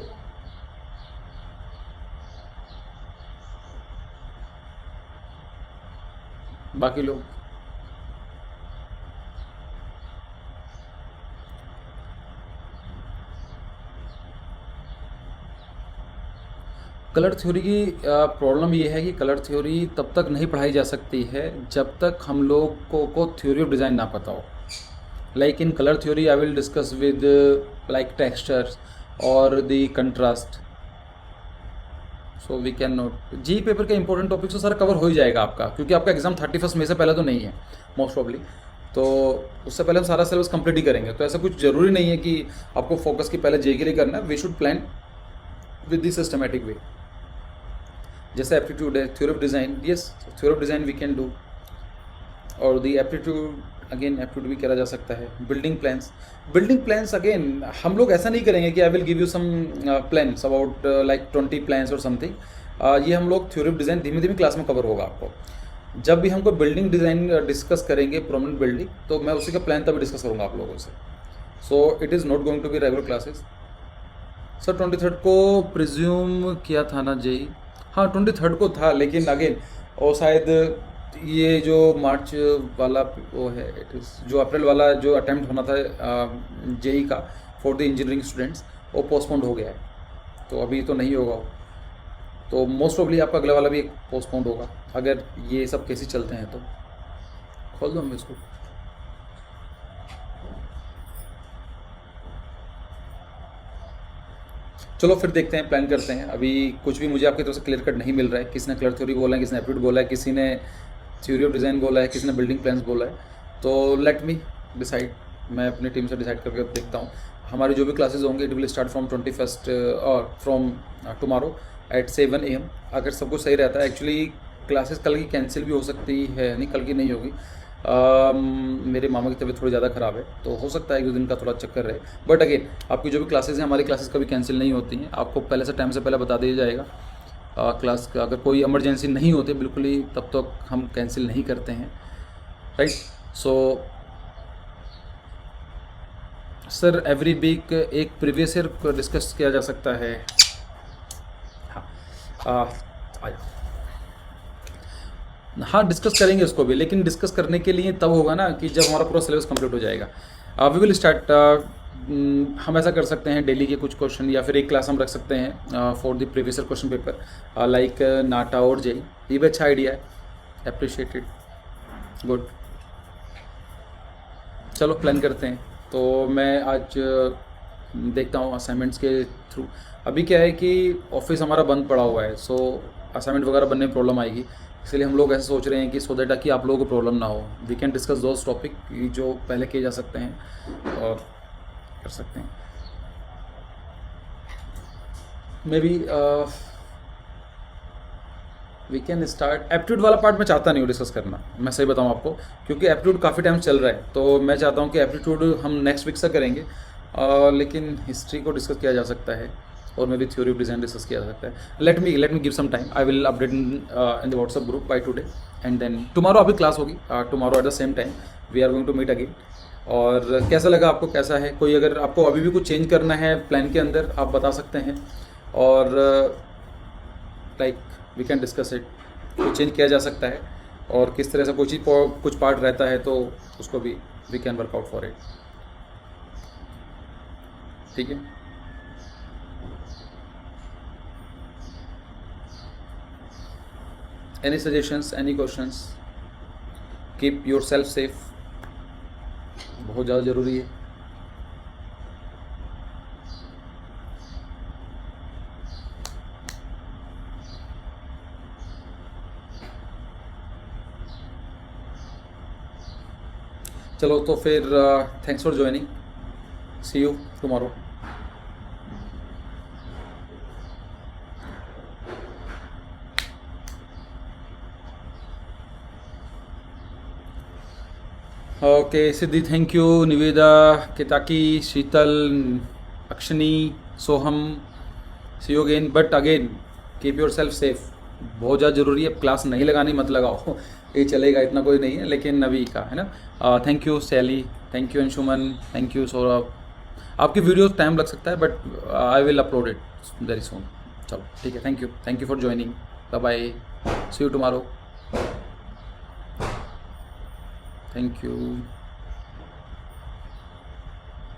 A: बाकी लोग कलर थ्योरी की प्रॉब्लम ये है कि कलर थ्योरी तब तक नहीं पढ़ाई जा सकती है जब तक हम लोगों को थ्योरी ऑफ डिज़ाइन ना पता हो। Like in colour theory I will discuss with like textures और the contrast, so we can note जी पेपर के इंपॉर्टेंट टॉपिक्स तो सर कवर हो ही जाएगा आपका, क्योंकि आपका एग्जाम 31 मई से पहले तो नहीं है मोस्ट प्रॉब्ली, तो उससे पहले हम सारा सिलेबस कंप्लीट ही करेंगे। तो ऐसा कुछ ज़रूरी नहीं है कि आपको फोकस की पहले जे के लिए करना है, we should plan with the systematic way. जैसे एप्टीट्यूड है, theory of design, yes theory of design we can do, और दी एप्टीट्यूड अगेन एप्टीट्यूड भी करा जा सकता है। बिल्डिंग प्लान्स अगेन हम लोग ऐसा नहीं करेंगे कि I will give you some plans about like 20 plans और समथिंग, ये हम लोग थ्योरी ऑफ डिज़ाइन धीमे धीमे क्लास में कवर होगा आपको। जब भी हमको बिल्डिंग डिज़ाइन डिस्कस करेंगे, प्रोमिनेंट बिल्डिंग, तो मैं उसी का प्लान तभी डिस्कस करूँगा आप लोगों से। So it is not going to be regular classes. Sir 23 को प्रिज्यूम किया था ना जी, हाँ 23 को था, लेकिन अगेन और शायद ये जो मार्च वाला वो है, इट इज़ जो अप्रैल वाला जो अटैम्प्ट होना था जेई का फॉर द इंजीनियरिंग स्टूडेंट्स, वो पोस्टपोन्ड हो गया है, तो अभी तो नहीं होगा, तो मोस्ट प्रोबली आपका अगला वाला भी पोस्टपोन्ड होगा अगर ये सब केसेस चलते हैं। तो खोल दो हम इसको। चलो फिर देखते हैं, प्लान करते हैं। अभी कुछ भी मुझे आपकी तरफ से क्लियर कट नहीं मिल रहा है, किसी ने कलर थ्योरी बोला है, किसी ने एप्टीट्यूड बोला है, किसी ने थ्योरी ऑफ डिज़ाइन बोला है, किसी ने बिल्डिंग प्लान्स बोला है, तो लेट मी डिसाइड, मैं अपनी टीम से डिसाइड करके देखता हूँ। हमारी जो भी क्लासेस होंगे इट विल स्टार्ट फ्रॉम 21 और फ्रॉम टुमारो एट 7 AM। अगर सब कुछ सही रहता है, एक्चुअली क्लासेस कल की कैंसिल भी हो सकती है, नहीं कल की नहीं होगी, मेरे मामा की तबीयत थोड़ी ज़्यादा ख़राब है, तो हो सकता है 1-2 दिन का थोड़ा चक्कर रहे, बट अगेन आपकी जो भी क्लासेस हैं, हमारी क्लासेस कभी कैंसिल नहीं होती हैं, आपको पहले से टाइम से पहले बता दिया जाएगा क्लास का। अगर कोई इमरजेंसी नहीं होती बिल्कुल ही, तब तक हम कैंसिल नहीं करते हैं, right. So sir every week एक प्रीवियस ईयर डिस्कस किया जा सकता है, हाँ हाँ डिस्कस करेंगे उसको भी, लेकिन डिस्कस करने के लिए तब होगा ना कि जब हमारा पूरा सिलेबस कंप्लीट हो जाएगा। वी विल स्टार्ट, हम ऐसा कर सकते हैं डेली के कुछ क्वेश्चन, या फिर एक क्लास हम रख सकते हैं for the previous year question paper like NATA और जेई, ये भी अच्छा आइडिया है, अप्रिशिएटेड, गुड। चलो प्लान करते हैं। तो मैं आज देखता हूँ असाइनमेंट्स के थ्रू। अभी क्या है कि ऑफिस हमारा बंद पड़ा हुआ है, सो असाइनमेंट वगैरह बनने में प्रॉब्लम आएगी, इसलिए हम लोग ऐसे सोच रहे हैं कि सो दैट कि आप लोगों को प्रॉब्लम ना हो, we can discuss those topic जो पहले किए जा सकते हैं और कर सकते हैं। Maybe we can start aptitude वाला पार्ट। मैं चाहता नहीं हूँ डिस्कस करना, मैं सही बताऊँ आपको, क्योंकि एप्टीट्यूड काफ़ी टाइम चल रहा है, तो मैं चाहता हूँ कि एप्टीट्यूड हम नेक्स्ट वीक से करेंगे, लेकिन हिस्ट्री को डिस्कस किया जा सकता है और maybe theory of design discuss किया जा सकता है। Let me give some time, I will update in the WhatsApp group by today, and then tomorrow अभी क्लास होगी, tomorrow at the same time we are going to meet again. और कैसा लगा आपको, कैसा है, कोई अगर आपको अभी भी कुछ चेंज करना है प्लान के अंदर आप बता सकते हैं, और like we can discuss it, कुछ चेंज किया जा सकता है, और किस तरह से कोई चीज़ कुछ पार्ट रहता है तो उसको भी we can work out for it, ठीक है। Any suggestions, any questions? Keep yourself safe, बहुत ज़्यादा ज़रूरी है। चलो तो फिर thanks for joining, see you tomorrow. Okay Siddhi, thank you. Niveda, Ketaki, Sheetal, Akshani, Soham, see you again, but again keep yourself safe, बहुत ज़्यादा ज़रूरी है। क्लास नहीं लगानी मत लगाओ, ये चलेगा, इतना कोई नहीं है, लेकिन अभी का है ना। Thank you Sally, thank you Anshuman, thank you Saurabh. आपकी वीडियो टाइम लग सकता है but I will upload it very soon. चलो ठीक है, thank you for joining, bye bye, see you tomorrow, thank you.